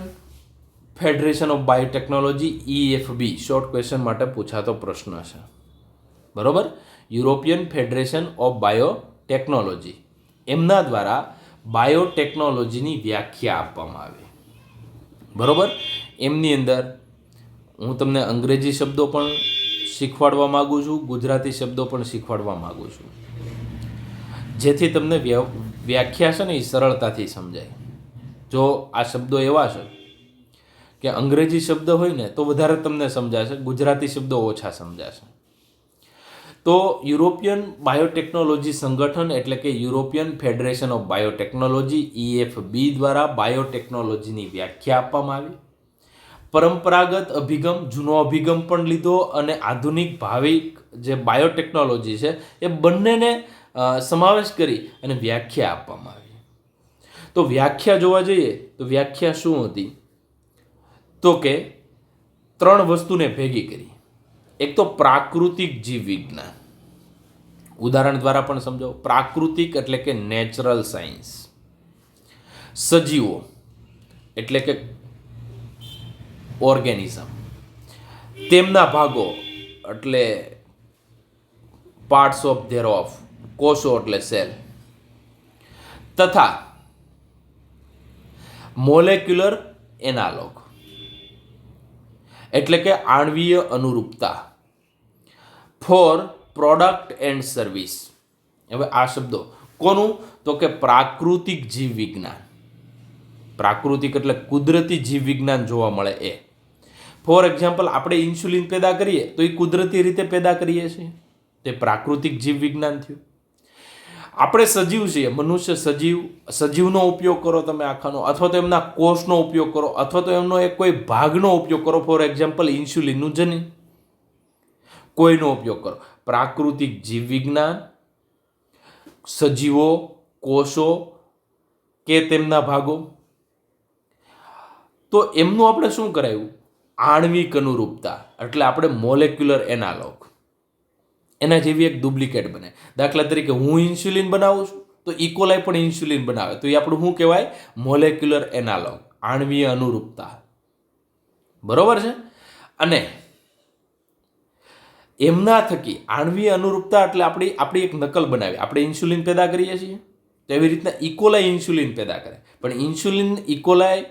federation of biotechnology EFB short question માટે પૂછાતો પ્રશ્ન છે. બરાબર. યુરોપિયન ફેડરેશન ઓફ બાયોટેકનોલોજી, એમના દ્વારા બાયોટેકનોલોજીની વ્યાખ્યા આપવામાં આવી. બરાબર. એમની અંદર હું તમને અંગ્રેજી શબ્દો પણ શીખવાડવા માગું છું, ગુજરાતી શબ્દો પણ શીખવાડવા માગું છું, જેથી તમને વ્યાખ્યા છે ને એ સરળતાથી સમજાય. જો આ શબ્દો એવા છે કે અંગ્રેજી શબ્દ હોય ને તો વધારે તમને સમજાશે, ગુજરાતી શબ્દો ઓછા સમજાશે. તો યુરોપિયન બાયોટેકનોલોજી સંગઠન એટલે કે European federation of biotechnology EFB દ્વારા બાયોટેકનોલોજીની વ્યાખ્યા આપવામાં આવી. પરંપરાગત અભિગમ, જૂનો અભિગમ પણ લીધો અને આધુનિક ભાવિક જે બાયોટેકનોલોજી છે એ બંનેને સમાવેશ કરી અને વ્યાખ્યા આપવામાં આવી. તો વ્યાખ્યા જોવા જઈએ તો વ્યાખ્યા શું હતી? તો કે 3 વસ્તુને ભેગી કરી. એક તો પ્રાકૃતિક જીવ વિજ્ઞાન, ઉદાહરણ દ્વારા પણ સમજો. પ્રાકૃતિક એટલે કે નેચરલ સાયન્સ. સજીવો એટલે કે ઓર્ગેનિઝમ, તેમના ભાગો એટલે પાર્ટ્સ ઓફ ધેરોફ, કોષો એટલે સેલ, તથા મોલેક્યુલર એનાલોગ એટલે કે આણ્વીય અનુરૂપતા ફોર પ્રોડક્ટ એન્ડ સર્વિસ. હવે આ શબ્દો કોનું? તો કે પ્રાકૃતિક જીવ વિજ્ઞાન. પ્રાકૃતિક એટલે કુદરતી જીવ વિજ્ઞાન જોવા મળે એ. ફોર એક્ઝામ્પલ, આપણે ઇન્સ્યુલિન પેદા કરીએ તો એ કુદરતી રીતે પેદા કરીએ છીએ, તે પ્રાકૃતિક જીવ વિજ્ઞાન થયું. આપણે સજીવ છીએ, મનુષ્ય સજીવનો ઉપયોગ કરો તમે આખાનો, અથવા તો એમના કોષનો ઉપયોગ કરો, અથવા તો એમનો એક કોઈ ભાગનો ઉપયોગ કરો. ફોર એક્ઝામ્પલ ઇન્સ્યુલિનનું જનીન, કોઈનો ઉપયોગ કરો. પ્રાકૃતિક જીવ વિજ્ઞાન, સજીવો, કોષો કે તેમના ભાગો. તો એમનું આપણે શું કરાયું? આણ્વિક અનુરૂપતા એટલે આપણે મોલેક્યુલર એનાલોગ, એના જેવી એક ડુપ્લિકેટ બને. દાખલા તરીકે હું ઇન્સ્યુલિન બનાવું છું તો ઇકોલાઈ પણ ઇન્સ્યુલિન બનાવે, તો એ આપણું શું કહેવાય? મોલેક્યુલર એનાલોગ, આણ્વીય અનુરૂપતા. બરોબર છે. અને એમના થકી આણ્વીય અનુરૂપતા એટલે આપણી એક નકલ બનાવી. આપણે ઇન્સ્યુલિન પેદા કરીએ છીએ તો એવી રીતના ઇકોલાઈ ઇન્સ્યુલિન પેદા કરે, પણ ઇન્સ્યુલિન ઇકોલાઈ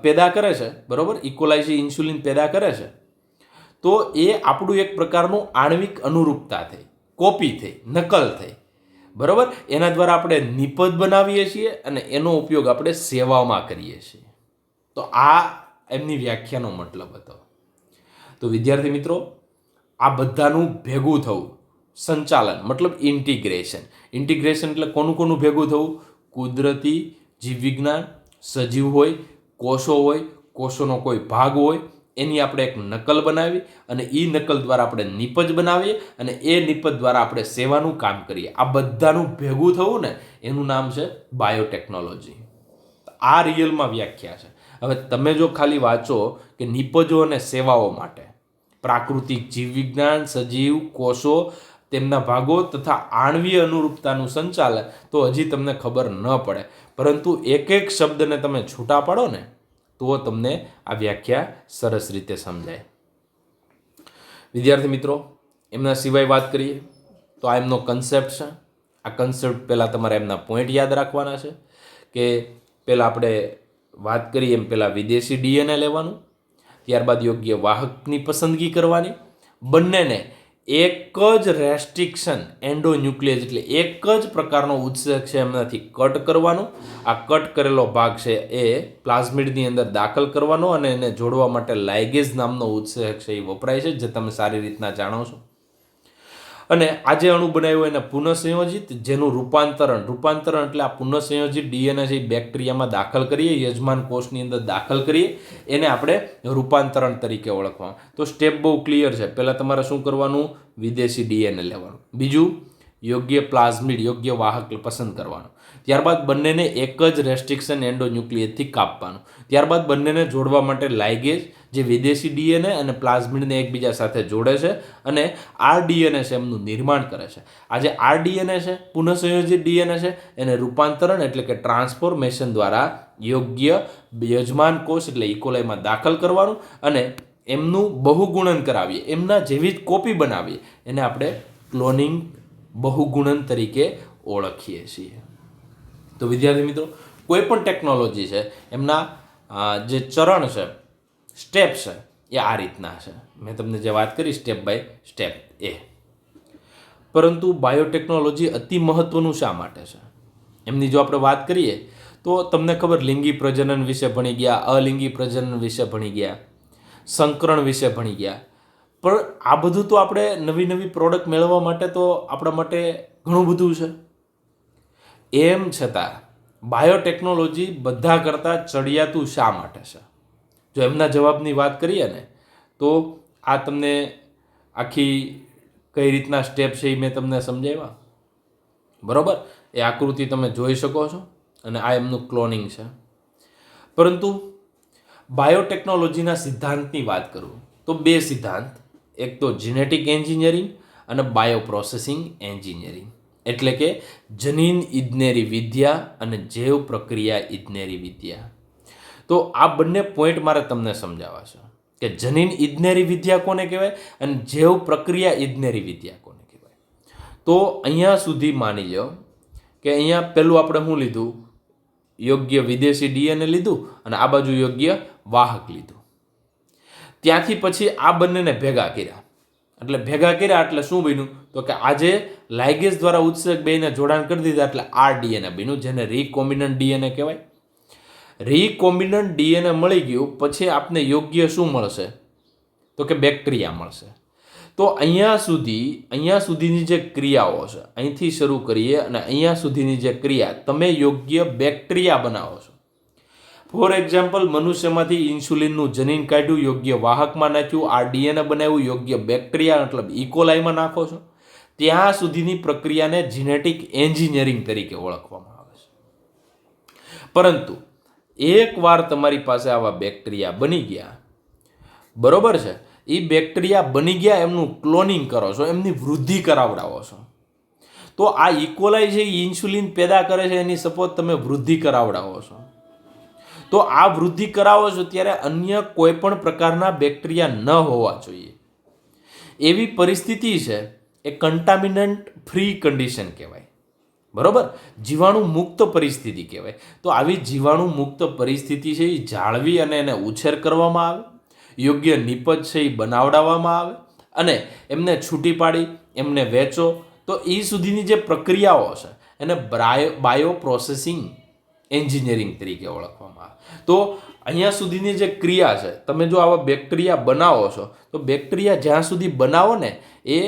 પેદા કરે છે, બરોબર, ઇકોલાઈ જે ઇન્સ્યુલિન પેદા કરે છે તો એ આપણું એક પ્રકારનું આણ્વિક અનુરૂપતા થઈ, કોપી થઈ, નકલ થઈ. બરોબર. એના દ્વારા આપણે નિપજ બનાવીએ છીએ અને એનો ઉપયોગ આપણે સેવામાં કરીએ છીએ. તો આ એમની વ્યાખ્યાનો મતલબ હતો. તો વિદ્યાર્થી મિત્રો, આ બધાનું ભેગું થવું, સંચાલન મતલબ ઇન્ટિગ્રેશન. ઇન્ટિગ્રેશન એટલે કોનું ભેગું થવું? કુદરતી જીવ વિજ્ઞાન, સજીવ હોય, કોષો હોય, કોષોનો કોઈ ભાગ હોય, એની આપણે એક નકલ બનાવી અને એ નકલ દ્વારા આપણે નિપજ બનાવીએ અને એ નિપજ દ્વારા આપણે સેવાનું કામ કરીએ. આ બધાનું ભેગું થવું ને એનું નામ છે બાયોટેકનોલોજી. આ રિયલમાં વ્યાખ્યા છે. હવે તમે જો ખાલી વાંચો કે નિપજો અને સેવાઓ માટે પ્રાકૃતિક જીવ વિજ્ઞાન, સજીવ, કોષો, તેમના ભાગો તથા આણ્વીય અનુરૂપતાનું સંચાલન, તો હજી તમને ખબર ન પડે. પરંતુ એક એક શબ્દને તમે છૂટા પાડો ને તો તમને આ વ્યાખ્યા સરસ રીતે સમજાય. વિદ્યાર્થી મિત્રો, એમના સિવાય વાત કરીએ તો આ એમનો કન્સેપ્ટ છે. આ કન્સેપ્ટ પહેલાં તમારે એમના પોઈન્ટ યાદ રાખવાના છે કે પહેલાં આપણે વાત કરીએ એમ પહેલાં વિદેશી ડીએનએ લેવાનું, ત્યારબાદ યોગ્ય વાહકની પસંદગી કરવાની, બંનેને એક જ રેસ્ટ્રિક્શન એન્ડોન્યુક્લિયસ એટલે એક જ પ્રકારનો ઉત્સેચક છે એમનાથી કટ કરવાનો. આ કટ કરેલો ભાગ છે એ પ્લાઝમિડની અંદર દાખલ કરવાનો અને એને જોડવા માટે લાઇગેઝ નામનો ઉત્સેચક છે એ વપરાય છે, જે તમે સારી રીતના જાણો છો. અને આ જે અણુ બનાવ્યો એને પુનઃસંયોજિત, જેનું રૂપાંતરણ એટલે આ પુનઃસંયોજિત ડીએનએ છે બેક્ટેરિયામાં દાખલ કરીએ, યજમાન કોષની અંદર દાખલ કરીએ, એને આપણે રૂપાંતરણ તરીકે ઓળખવામાં. તો સ્ટેપ બહુ ક્લિયર છે. પહેલાં તમારે શું કરવાનું? વિદેશી ડીએનએ લેવાનું. બીજું, યોગ્ય પ્લાઝમિડ, યોગ્ય વાહક પસંદ કરવાનું. ત્યારબાદ બંનેને એક જ રેસ્ટ્રિક્શન એન્ડોન્યુક્લિયસથી કાપવાનું. ત્યારબાદ બંનેને જોડવા માટે લાઇગેજ, જે વિદેશી ડીએનએ અને પ્લાઝમિડને એકબીજા સાથે જોડે છે અને આરડીએનએ છે એમનું નિર્માણ કરે છે. આ જે આરડીએનએ છે, પુનઃસંયોજિત ડીએનએ છે, એને રૂપાંતરણ એટલે કે ટ્રાન્સફોર્મેશન દ્વારા યોગ્ય યજમાન કોષ એટલે ઇકોલાઈમાં દાખલ કરવાનું અને એમનું બહુગુણન કરાવીએ, એમના જેવી જ કોપી બનાવીએ, એને આપણે ક્લોનિંગ બહુગુણન તરીકે ઓળખીએ છીએ. તો વિદ્યાર્થી મિત્રો, કોઈ પણ ટેકનોલોજી છે એમના જે ચરણ છે, સ્ટેપ છે, એ આ રીતના છે. મેં તમને જે વાત કરી સ્ટેપ બાય સ્ટેપ એ. પરંતુ બાયોટેકનોલોજી અતિ મહત્વનું શા માટે છે એમની જો આપણે વાત કરીએ તો તમને ખબર, લિંગી પ્રજનન વિશે ભણી ગયા, અલિંગી પ્રજનન વિશે ભણી ગયા, સંકરણ વિશે ભણી ગયા. પણ આ બધું તો આપણે નવી નવી પ્રોડક્ટ મેળવવા માટે તો આપણા માટે ઘણું બધું છે. એમ છતાં બાયોટેકનોલોજી બધા કરતાં ચડિયાતું શા માટે છે? જો એમના જવાબની વાત કરીએ ને તો આ તમને આખી કઈ રીતના સ્ટેપ છે એ મેં તમને સમજાવ્યા, બરાબર? એ આકૃતિ તમે જોઈ શકો છો અને આ એમનું ક્લોનિંગ છે. પરંતુ બાયોટેકનોલોજીના સિદ્ધાંતની વાત કરું તો બે સિદ્ધાંત, એક તો જીનેટિક એન્જિનિયરિંગ અને બાયોપ્રોસેસિંગ એન્જિનિયરિંગ, એટલે કે જનીન ઇજનેરી વિદ્યા અને જૈવ પ્રક્રિયા ઇજનેરી વિદ્યા. તો આ બંને પોઈન્ટ મારે તમને સમજાવવા છે કે જનીન ઇજનેરી વિદ્યા કોને કહેવાય અને જૈવ પ્રક્રિયા ઇજનેરી વિદ્યા કોને કહેવાય. તો અહીંયા સુધી માની લો કે અહીંયા પહેલું આપણે શું લીધું? યોગ્ય વિદેશી ડીએનએ લીધું અને આ બાજુ યોગ્ય વાહક લીધું. ત્યાંથી પછી આ બંનેને ભેગા કર્યા. એટલે શું બન્યું? તો કે આજે લાઇગેજ દ્વારા ઉત્સેચક બેને જોડાણ કરી દીધા એટલે આરડીએનએ બન્યું, જેને રીકોમ્બિનન્ટ ડીએનએ કહેવાય. રીકોમ્બિનન્ટ ડીએનએ મળી ગયું પછી આપને યોગ્ય શું મળશે? તો કે બેક્ટેરિયા મળશે. તો અહીંયા સુધીની જે ક્રિયાઓ છે, અહીંથી શરૂ કરીએ અને અહીંયા સુધીની જે ક્રિયા, તમે યોગ્ય બેક્ટેરિયા બનાવો છો. ફોર એક્ઝામ્પલ, મનુષ્યમાંથી ઇન્સ્યુલિનનું જનીન કાઢ્યું, યોગ્ય વાહકમાં નાખ્યું, આ ડીએનએ બનાવ્યું, યોગ્ય બેક્ટેરિયા મતલબ ઇકોલાઈમાં નાખો છો, ત્યાં સુધીની પ્રક્રિયાને જીનેટિક એન્જિનિયરિંગ તરીકે ઓળખવામાં આવે છે. પરંતુ એકવાર તમારી પાસે આવા બેક્ટેરિયા બની ગયા, બરોબર છે, એ બેક્ટેરિયા બની ગયા, એમનું ક્લોનિંગ કરો છો, એમની વૃદ્ધિ કરાવડાવો છો. તો આ ઇકોલાઈ છે એ ઇન્સ્યુલિન પેદા કરે છે, એની સપોઝ તમે વૃદ્ધિ કરાવડાવો છો. તો આ વૃદ્ધિ કરાવો છો ત્યારે અન્ય કોઈ પણ પ્રકારના બેક્ટેરિયા ન હોવા જોઈએ. એવી પરિસ્થિતિ છે એ કન્ટામિનન્ટ ફ્રી કન્ડિશન કહેવાય, બરોબર? જીવાણુ મુક્ત પરિસ્થિતિ કહેવાય. તો આવી જીવાણુ મુક્ત પરિસ્થિતિ છે એ જાળવી અને એને ઉછેર કરવામાં આવે, યોગ્ય નિપજ છે એ બનાવડાવવામાં આવે અને એમને છૂટી પાડી એમને વેચો. તો એ સુધીની જે પ્રક્રિયાઓ છે એને બાયો પ્રોસેસિંગ એન્જિનિયરિંગ તરીકે ઓળખવામાં આવે. તો અહીંયા સુધીની જે ક્રિયા છે, તમે જો આવા બેક્ટેરિયા બનાવો છો તો બેક્ટેરિયા જ્યાં સુધી બનાવો ને એ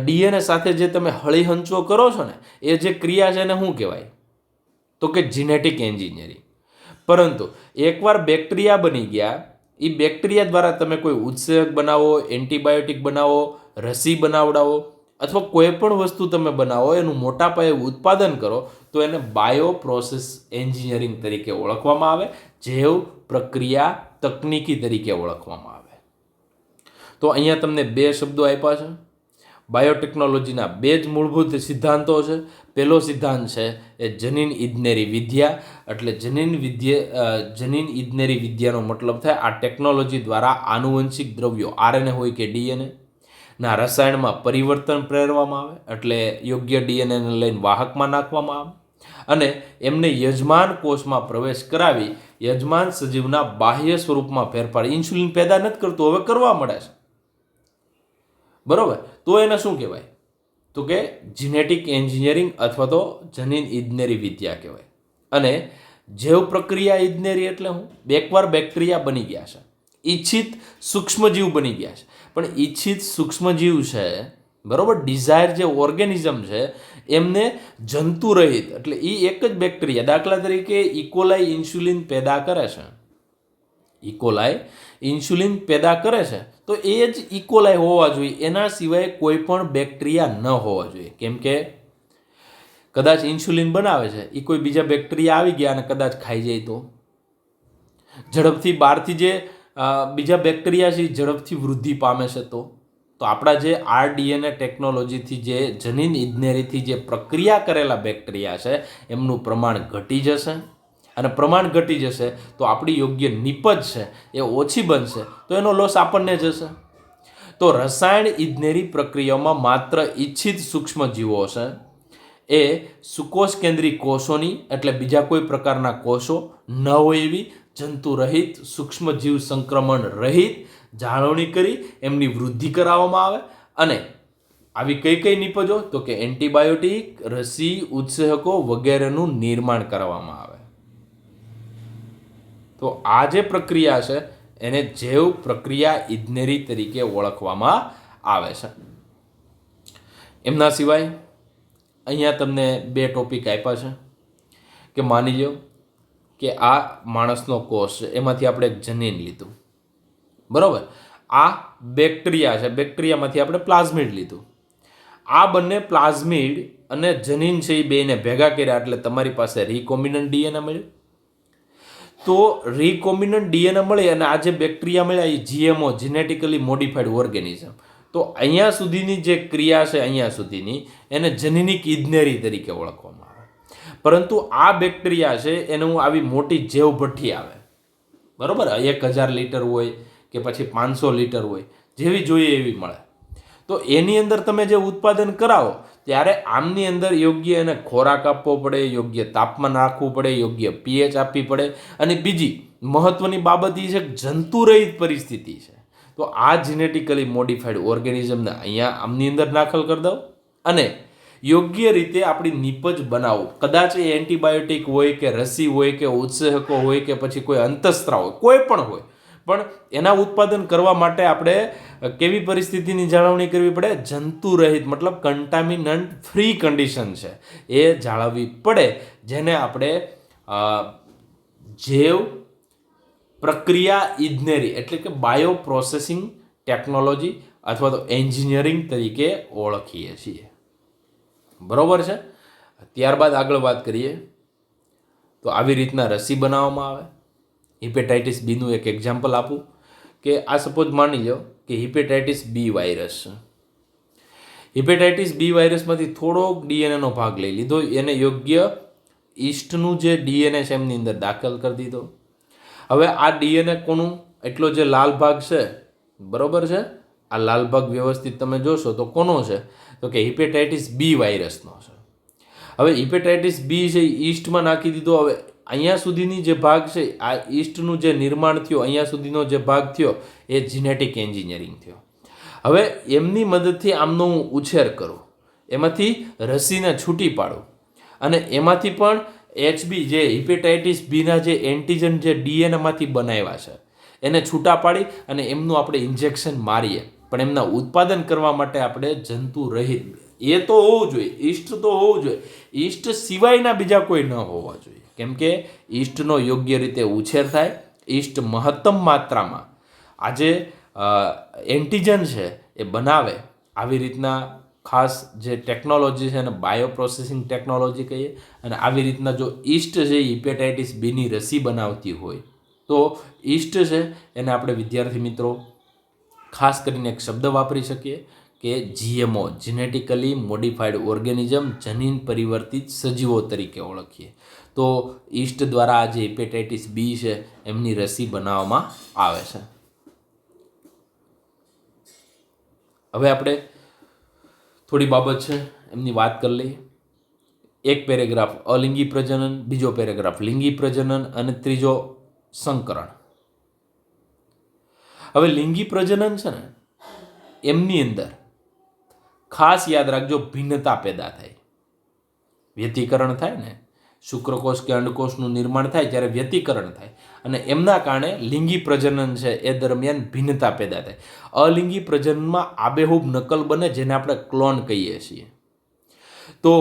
ડીએનએ સાથે જે તમે હળીહંચો કરો છો ને એ જે ક્રિયા છે એને શું કહેવાય? તો કે જીનેટિક એન્જિનિયરિંગ. પરંતુ એકવાર બેક્ટેરિયા બની ગયા, એ બેક્ટેરિયા દ્વારા તમે કોઈ ઉત્સેચક બનાવો, એન્ટીબાયોટિક બનાવો, રસી બનાવડાવો અથવા કોઈ પણ વસ્તુ તમે બનાવો, એનું મોટા પાયે ઉત્પાદન કરો તો એને બાયો પ્રોસેસ એન્જિનિયરિંગ તરીકે ઓળખવામાં આવે, જૈવ પ્રક્રિયા તકનીકી તરીકે ઓળખવામાં આવે. તો અહીંયા તમને બે શબ્દો આપ્યા છે. બાયોટેકનોલોજીના બે જ મૂળભૂત સિદ્ધાંતો છે. પહેલો સિદ્ધાંત છે એ જનીન ઇજનેરી વિદ્યા, એટલે જનીન ઇજનેરી વિદ્યાનો મતલબ થાય આ ટેકનોલોજી દ્વારા આનુવંશિક દ્રવ્યો, આરએનએ હોય કે ડીએનએ ના રસાયણમાં પરિવર્તન પ્રેરવામાં આવે, એટલે યોગ્ય ડીએનએને લઈને વાહકમાં નાખવામાં આવે અને એમને યજમાન કોષમાં પ્રવેશ કરાવી યજમાન સજીવના બાહ્ય સ્વરૂપમાં ફેરફાર, ઇન્સ્યુલિન પેદા નથી કરતું, હવે કરવા મળે છે, બરોબર? તો એને શું કહેવાય? તો કે જીનેટિક એન્જિનિયરિંગ અથવા તો જનીન ઇજનેરી વિદ્યા કહેવાય. અને જૈવ પ્રક્રિયા ઇજનેરી એટલે હું? એકવાર બેક્ટેરિયા બની ગયા છે, ઈચ્છિત સૂક્ષ્મજીવ બની ગયા છે, પણ ઈચ્છિત સૂક્ષ્મજીવ છે બરોબર. ડિઝાયર જે ઓર્ગેનિઝમ છે એમને જંતુરહિત, એટલે એ એક જ બેક્ટેરિયા, દાખલા તરીકે ઇકોલાઈ ઇન્સ્યુલિન પેદા કરે છે, ઇકોલાઈ ઇન્સ્યુલિન પેદા કરે છે, તો એ જ ઇકોલાઈ હોવા જોઈએ, એના સિવાય કોઈ પણ બેક્ટેરિયા ન હોવા જોઈએ. કેમ કે કદાચ ઇન્સ્યુલિન બનાવે છે એ કોઈ બીજા બેક્ટેરિયા આવી ગયા અને કદાચ ખાઈ જાય તો ઝડપથી બહારથી જે બીજા બેક્ટેરિયા છે એ ઝડપથી વૃદ્ધિ પામે છે. તો આપણા જે આરડીએનએ ટેકનોલોજીથી જે જનીન ઇજનેરીથી જે પ્રક્રિયા કરેલા બેક્ટેરિયા છે એમનું પ્રમાણ ઘટી જશે, અને પ્રમાણ ઘટી જશે તો આપણી યોગ્ય નિપજ છે એ ઓછી બનશે, તો એનો લોસ આપણને જશે. તો રસાયણ ઇજનેરી પ્રક્રિયાઓમાં માત્ર ઇચ્છિત સૂક્ષ્મજીવો છે એ સુકોષ કેન્દ્રી કોષોની, એટલે બીજા કોઈ પ્રકારના કોષો ન હોય એવી જંતુરહિત, સૂક્ષ્મજીવ સંક્રમણ રહિત જાળવણી કરી એમની વૃદ્ધિ કરાવવામાં આવે. અને આવી કઈ કઈ નિપજો, તો કે એન્ટીબાયોટિક, રસી, ઉત્સેચકો વગેરેનું નિર્માણ કરવામાં આવે. તો આ જે પ્રક્રિયા છે એને જૈવ પ્રક્રિયા ઇજનેરી તરીકે ઓળખવામાં આવે છે. એમના સિવાય અહીંયા તમને 2 ટોપિક આપ્યા છે કે માની લો કે આ માણસનો કોષ છે, એમાંથી આપણે એક જનીન લીધું, બરાબર. આ બેક્ટેરિયા છે, બેક્ટેરિયામાંથી આપણે પ્લાઝમિડ લીધું. આ બંને પ્લાઝમિડ અને જનીન છે એ બેને ભેગા કર્યા એટલે તમારી પાસે રિકોમ્બિનન્ટ ડીએનએ મળ્યું. તો રિકોમ્બિનન્ટ ડીએનએ મળે અને આ જે બેક્ટેરિયા મળ્યા એ જીએમઓ, જીનેટિકલી મોડિફાઈડ ઓર્ગેનિઝમ. તો અહીંયા સુધીની જે ક્રિયા છે, અહીંયા સુધીની એને જનીનિક ઇજનેરી તરીકે ઓળખવામાં આવે. પરંતુ આ બેક્ટેરિયા છે એને હું આવી મોટી જૈવ ભઠ્ઠી આવે, બરોબર, 1000 લીટર હોય કે પછી 500 લીટર હોય, જેવી જોઈએ એવી મળે. તો એની અંદર તમે જે ઉત્પાદન કરાવો ત્યારે આમની અંદર યોગ્ય એને ખોરાક આપવો પડે, યોગ્ય તાપમાન રાખવું પડે, યોગ્ય પીએચ આપવી પડે. અને બીજી મહત્વની બાબત એ છે કે જંતુરહિત પરિસ્થિતિ છે. તો આ જીનેટિકલી મોડિફાઈડ ઓર્ગેનિઝમને અહીંયા આમની અંદર દાખલ કરી દો અને યોગ્ય રીતે આપણી નિપજ બનાવો. કદાચ એ એન્ટીબાયોટિક હોય કે રસી હોય કે ઉત્સેચકો હોય કે પછી કોઈ અંતસ્ત્રાવ હોય, કોઈ પણ હોય, પણ એના ઉત્પાદન કરવા માટે આપણે કેવી પરિસ્થિતિની જાળવણી કરવી પડે? જંતુરહિત, મતલબ કન્ટામિનન્ટ ફ્રી કન્ડિશન છે એ જાળવવી પડે, જેને આપણે જૈવ પ્રક્રિયા ઇજનેરી એટલે કે બાયો પ્રોસેસિંગ ટેકનોલોજી અથવા તો એન્જિનિયરિંગ તરીકે ઓળખીએ છીએ. બરોબર છે. ત્યારબાદ આગળ વાત કરીએ તો આવી રીતના રસી બનાવવામાં આવે. હિપેટાઇટિસ બીનું એક એક્ઝામ્પલ આપું કે આ સપોઝ માની લો કે હિપેટાઇટિસ બી વાયરસ છે. હિપેટાઇટિસ બી વાયરસમાંથી થોડોક ડીએનએનો ભાગ લઈ લીધો, એને યોગ્ય ઈસ્ટનું જે ડીએનએ છે એમની અંદર દાખલ કરી દીધો. હવે આ ડીએનએ કોનું? એટલો જે લાલ ભાગ છે, બરોબર છે, આ લાલ ભાગ વ્યવસ્થિત તમે જોશો તો કોનો છે? તો કે હિપેટાઇટિસ બી વાયરસનો છે. હવે હિપેટાઇટિસ બી છે ઈસ્ટમાં નાખી દીધો. હવે અહીંયા સુધીની જે ભાગ છે, આ ઈસ્ટનું જે નિર્માણ થયો, અહીંયા સુધીનો જે ભાગ થયો એ જીનેટિક એન્જિનિયરિંગ થયો. હવે એમની મદદથી આમનો હું ઉછેર કરું, એમાંથી રસીને છૂટી પાડું અને એમાંથી પણ HB જે હિપેટાઇટિસ બીના જે એન્ટીજન જે ડીએનએમાંથી બનાવ્યા છે એને છૂટા પાડી અને એમનું આપણે ઇન્જેક્શન મારીએ. પણ એમના ઉત્પાદન કરવા માટે આપણે જંતુ રહિત એ તો હોવું જોઈએ, ઈસ્ટ તો હોવું જોઈએ. ઈસ્ટ સિવાયના બીજા કોઈ ન હોવા જોઈએ, કેમ કે ઈસ્ટનો યોગ્ય રીતે ઉછેર થાય, ઈસ્ટ મહત્તમ માત્રામાં આજે એન્ટીજન છે એ બનાવે. આવી રીતના ખાસ જે ટેકનોલોજી છે એને બાયો પ્રોસેસિંગ ટેકનોલોજી કહીએ. અને આવી રીતના જો ઈસ્ટ છે હિપેટાઇટિસ બીની રસી બનાવતી હોય તો ઈસ્ટ છે એને આપણે વિદ્યાર્થી મિત્રો ખાસ કરીને એક શબ્દ વાપરી શકીએ કે જીએમઓ, જીનેટિકલી મોડિફાઈડ ઓર્ગેનિઝમ, જનીન પરિવર્તિત સજીવો તરીકે ઓળખીએ. તો ઈસ્ટ દ્વારા આ જે હિપેટાઇટિસ બી છે એમની રસી બનાવવામાં આવે છે. હવે આપણે થોડી બાબત છે એમની વાત કરી લઈએ. એક પેરેગ્રાફ અલિંગી પ્રજનન, બીજો પેરેગ્રાફ લિંગી પ્રજનન અને ત્રીજો સંકરણ. હવે લિંગી પ્રજનન છે ને એમની અંદર ખાસ યાદ રાખજો ભિન્નતા પેદા થાય, વ્યતિકરણ થાય ને શુક્રકોષ કે અંડકોષનું નિર્માણ થાય ત્યારે વ્યતિકરણ થાય અને એમના કારણે લિંગી પ્રજનન છે એ દરમિયાન ભિન્નતા પેદા થાય. અલિંગી પ્રજનનમાં આબેહૂબ નકલ બને, જેને આપણે ક્લોન કહીએ છીએ. તો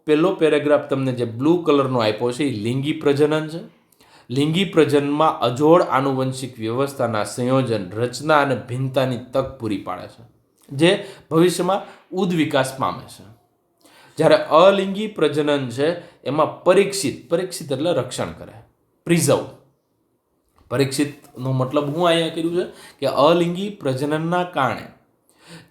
પહેલો પેરેગ્રાફ તમને જે બ્લુ કલરનો આપ્યો છે એ લિંગી પ્રજનન છે. લિંગી પ્રજનનમાં અજોડ આનુવંશિક વ્યવસ્થાના સંયોજન, રચના અને ભિન્નતાની તક પૂરી પાડે છે, જે ભવિષ્યમાં ઉદ્વિકાસ પામે છે. જ્યારે અલિંગી પ્રજનન છે એમાં પરીક્ષિત એટલે રક્ષણ કરે, પ્રિઝર્વ. પરીક્ષિતનો મતલબ હું અહીંયા કર્યું છે કે અલિંગી પ્રજનનના કારણે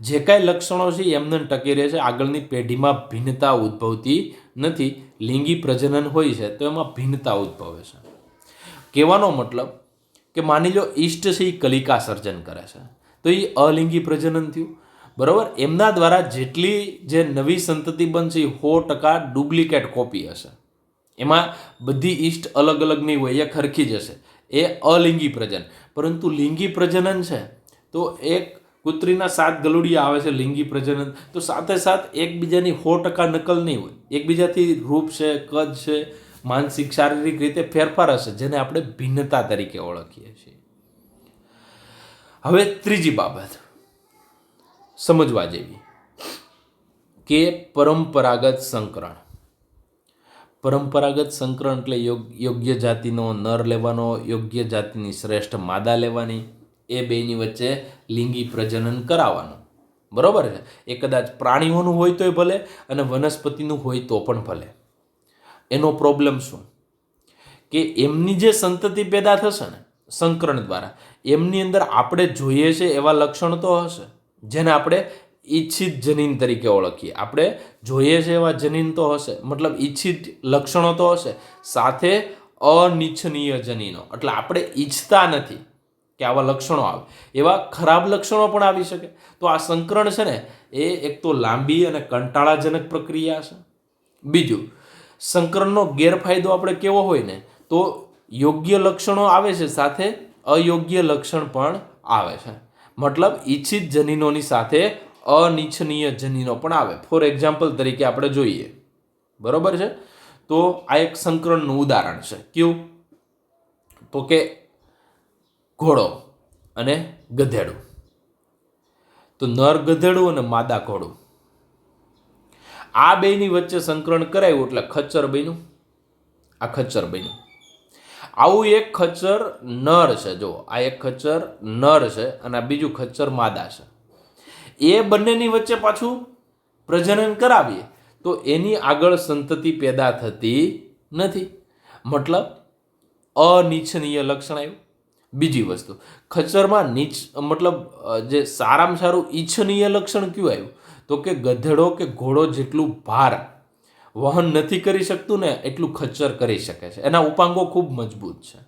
જે કાંઈ લક્ષણો છે એમને ટકી રહે છે, આગળની પેઢીમાં ભિન્નતા ઉદ્ભવતી નથી. લિંગી પ્રજનન હોય છે તો એમાં ભિન્નતા ઉદ્ભવે છે. કહેવાનો મતલબ કે માની લો ઈષ્ટ છે એ કલિકા સર્જન કરે છે તો એ અલિંગી પ્રજનન થયું, બરાબર. એમના દ્વારા જેટલી જે નવી સંતતિ બનશે એ 100% ડુપ્લિકેટ કોપી હશે. એમાં બધી ઈષ્ટ અલગ અલગ નહીં હોય, એ ખરખી જ હશે. એ અલિંગી પ્રજનન. પરંતુ લિંગી પ્રજનન છે તો એક કૂતરીના 7 ગલુડિયા આવે છે લિંગી પ્રજનન, તો સાથે સાથ એકબીજાની 100% નકલ નહીં હોય. એકબીજાથી રૂપ છે, કદ છે, માનસિક શારીરિક રીતે ફેરફાર હશે, જેને આપણે ભિન્નતા તરીકે ઓળખીએ છીએ. હવે ત્રીજી બાબત સમજવા જેવી કે પરંપરાગત સંકરણ. પરંપરાગત સંકરણ એટલે યોગ્ય જાતિનો નર લેવાનો, યોગ્ય જાતિની શ્રેષ્ઠ માદા લેવાની, એ બેની વચ્ચે લિંગી પ્રજનન કરાવવાનું, બરાબર છે. એ કદાચ પ્રાણીઓનું હોય તોય ભલે અને વનસ્પતિનું હોય તો પણ ભલે. એનો પ્રોબ્લેમ શું કે એમની જે સંતતિ પેદા થશે ને સંકરણ દ્વારા, એમની અંદર આપણે જોઈએ છે એવા લક્ષણ તો હશે, જેને આપણે ઈચ્છિત જનીન તરીકે ઓળખીએ. આપણે જોઈએ છે એવા જનીન તો હશે, મતલબ ઈચ્છિત લક્ષણો તો હશે, સાથે અનિચ્છનીય જનીનો, એટલે આપણે ઈચ્છતા નથી કે આવા લક્ષણો આવે, એવા ખરાબ લક્ષણો પણ આવી શકે. તો આ સંકરણ છે ને એ એક તો લાંબી અને કંટાળાજનક પ્રક્રિયા છે. બીજું, સંકરણનો ગેરફાયદો આપણે કેવો હોય ને તો યોગ્ય લક્ષણો આવે છે, સાથે અયોગ્ય લક્ષણ પણ આવે છે. મતલબ ઈચ્છિત જનીનોની સાથે અનિચ્છનીય જનીનો પણ આવે. ફોર એક્ઝામ્પલ તરીકે આપણે જોઈએ, બરોબર છે. તો આ એક સંકરણનું ઉદાહરણ છે. કયું? તો કે ઘોડો અને ગધેડું. તો નર ગધેડું અને માદા ઘોડું, આ બેની વચ્ચે સંકરણ કરાયું એટલે ખચ્ચર બન્યું. આ ખચ્ચર બન્યું. આવું એક ખચ્ચર નર છે, જો આ એક ખચ્ચર નર છે અને આ બીજું ખચ્ચર માદા છે. એ બંનેની વચ્ચે પાછું પ્રજનન કરાવીએ તો એની આગળ સંતતિ પેદા થતી નથી, મતલબ અનિચ્છનીય લક્ષણ આવ્યું. બીજી વસ્તુ, ખચ્ચરમાં મતલબ જે સારામાં સારું ઈચ્છનીય લક્ષણ કયું આવ્યું તો કે ગધેડો કે ઘોડો જેટલું ભાર વહન નથી કરી શકતું ને એટલું ખચ્ચર કરી શકે છે, એના ઉપાંગો ખૂબ મજબૂત છે.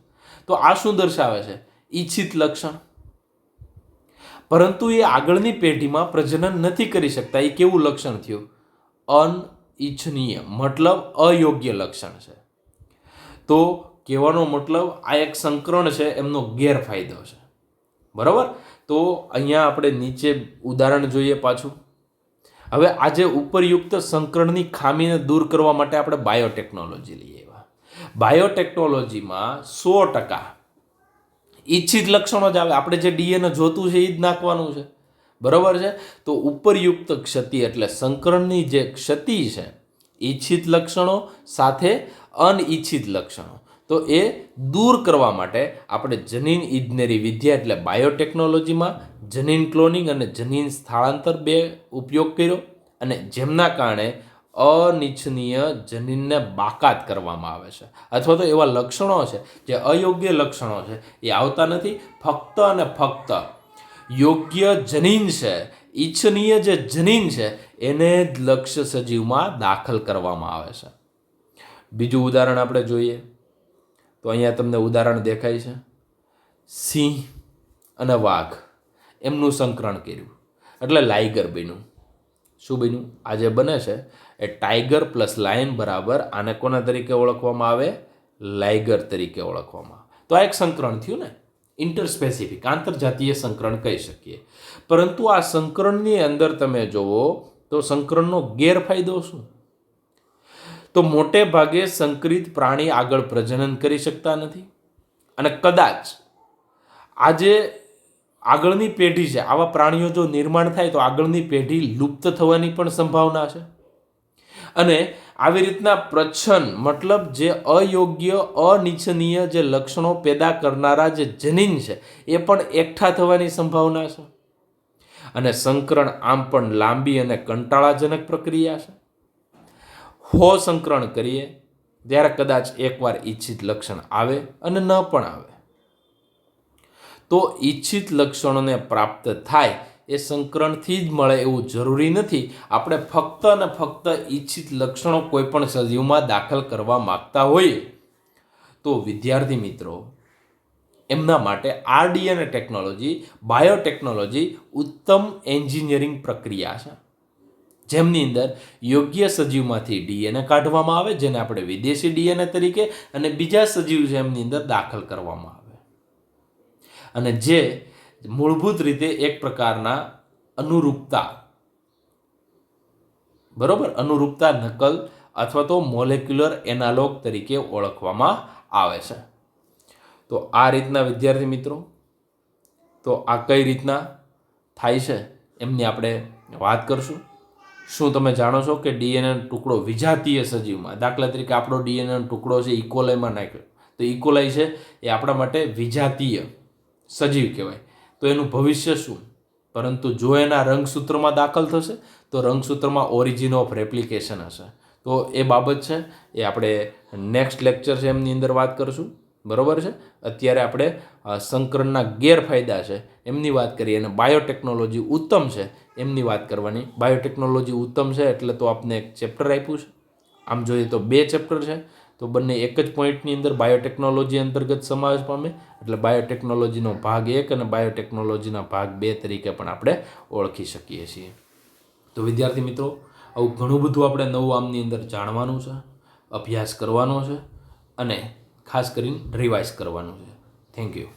તો આ શું દર્શાવે છે? ઈચ્છિત લક્ષણ. પરંતુ એ આગળની પેઢીમાં પ્રજનન નથી કરી શકતા. એ કેવું લક્ષણ થયું? અનિચ્છનીય, મતલબ અયોગ્ય લક્ષણ છે. તો કહેવાનો મતલબ આ એક સંકરણ છે, એમનો ગેરફાયદો છે, બરાબર. તો અહીંયા આપણે નીચે ઉદાહરણ જોઈએ પાછું. હવે આજે ઉપરયુક્ત સંકરણની ખામીને દૂર કરવા માટે આપણે બાયોટેકનોલોજી લઈએ. બાયોટેકનોલોજીમાં 100% ઈચ્છિત લક્ષણો જ આવે. આપણે જે ડીએનએ જોતું છે એ જ નાખવાનું છે, બરાબર છે. તો ઉપરયુક્ત ક્ષતિ એટલે સંકરણની જે ક્ષતિ છે, ઈચ્છિત લક્ષણો સાથે અનઈચ્છિત લક્ષણો, તો એ દૂર કરવા માટે આપણે જનીન ઇજનેરી વિદ્યા એટલે બાયોટેકનોલોજીમાં જનીન ક્લોનિંગ અને જનીન સ્થળાંતર બે ઉપયોગ કર્યો, અને જેમના કારણે અનિચ્છનીય જનીનને બાકાત કરવામાં આવે છે, અથવા તો એવા લક્ષણો છે જે અયોગ્ય લક્ષણો છે એ આવતા નથી. ફક્ત અને ફક્ત યોગ્ય જનીન છે, ઈચ્છનીય જે જનીન છે એને જ લક્ષ્ય સજીવમાં દાખલ કરવામાં આવે છે. બીજું ઉદાહરણ આપણે જોઈએ તો અહીંયા તમને ઉદાહરણ દેખાય છે. સિંહ અને વાઘ એમનું સંકરણ કર્યું એટલે લાઇગર બન્યું. શું બન્યું? આ જે બને છે એ ટાઈગર પ્લસ લાયન બરાબર આને કોના તરીકે ઓળખવામાં આવે? લાઇગર તરીકે ઓળખવામાં આવે. તો આ એક સંકરણ થયું ને, ઇન્ટરસ્પેસિફિક આંતરજાતીય સંકરણ કહી શકીએ. પરંતુ આ સંકરણની અંદર તમે જુઓ તો સંકરણનો ગેરફાયદો શું? તો મોટે ભાગે સંકરિત પ્રાણી આગળ પ્રજનન કરી શકતા નથી અને કદાચ આજે આગળની પેઢી છે, આવા પ્રાણીઓ જો નિર્માણ થાય તો આગળની પેઢી લુપ્ત થવાની પણ સંભાવના છે. અને આવી રીતના પ્રચ્છન્ન મતલબ જે અયોગ્ય અનિચ્છનીય જે લક્ષણો પેદા કરનારા જે જનીન છે એ પણ એકઠા થવાની સંભાવના છે. અને સંકરણ આમ પણ લાંબી અને કંટાળાજનક પ્રક્રિયા છે. સંકરણ કરીએ ત્યારે કદાચ એકવાર ઈચ્છિત લક્ષણ આવે અને ન પણ આવે. તો ઈચ્છિત લક્ષણોને પ્રાપ્ત થાય એ સંકરણથી જ મળે એવું જરૂરી નથી. આપણે ફક્ત અને ફક્ત ઈચ્છિત લક્ષણો કોઈ પણ સજીવમાં દાખલ કરવા માગતા હોઈએ તો વિદ્યાર્થી મિત્રો એમના માટે ડીએનએ ટેકનોલોજી, બાયોટેકનોલોજી ઉત્તમ એન્જિનિયરિંગ પ્રક્રિયા છે, જેમની અંદર યોગ્ય સજીવમાંથી ડીએનએ કાઢવામાં આવે, જેને આપણે વિદેશી ડીએનએ તરીકે, અને બીજા સજીવ છે એમની અંદર દાખલ કરવામાં આવે, અને જે મૂળભૂત રીતે એક પ્રકારના અનુરૂપતા, બરોબર, અનુરૂપતા નકલ અથવા તો મોલેક્યુલર એનાલોગ તરીકે ઓળખવામાં આવે છે. તો આ રીતના વિદ્યાર્થી મિત્રો, તો આ કઈ રીતના થાય છે એમની આપણે વાત કરશું. શું તમે જાણો છો કે ડીએનએ ટુકડો વિજાતીય સજીવમાં, દાખલા તરીકે આપણો ડીએનએ ટુકડો છે ઇકોલાઈમાં નાખ્યો, તો ઇકોલાઈ છે એ આપણા માટે વિજાતીય સજીવ કહેવાય. તો એનું ભવિષ્ય શું? પરંતુ જો એના રંગસૂત્રમાં દાખલ થશે તો રંગસૂત્રમાં ઓરિજિન ઓફ રેપ્લિકેશન હશે. તો એ બાબત છે એ આપણે નેક્સ્ટ લેક્ચર છે એમની અંદર વાત કરશું, બરોબર છે. અત્યારે આપણે સંકરણના ગેરફાયદા છે એમની વાત કરીએ, અને બાયોટેકનોલોજી ઉત્તમ છે એમની વાત કરવાની. બાયોટેકનોલોજી ઉત્તમ છે એટલે તો આપને એક ચેપ્ટર આપ્યું છે. આમ જોઈએ તો 2 ચેપ્ટર છે, તો બંને એક જ પોઈન્ટની અંદર બાયોટેકનોલોજી અંતર્ગત સમાવેશ પામે, એટલે બાયોટેકનોલોજીનો ભાગ 1 અને બાયોટેકનોલોજીના ભાગ 2 તરીકે પણ આપણે ઓળખી શકીએ છીએ. તો વિદ્યાર્થી મિત્રો, આવું ઘણું બધું આપણે નવું આમની અંદર જાણવાનું છે, અભ્યાસ કરવાનો છે, અને ખાસ કરીને રિવાઇઝ કરવાનું છે. Thank you.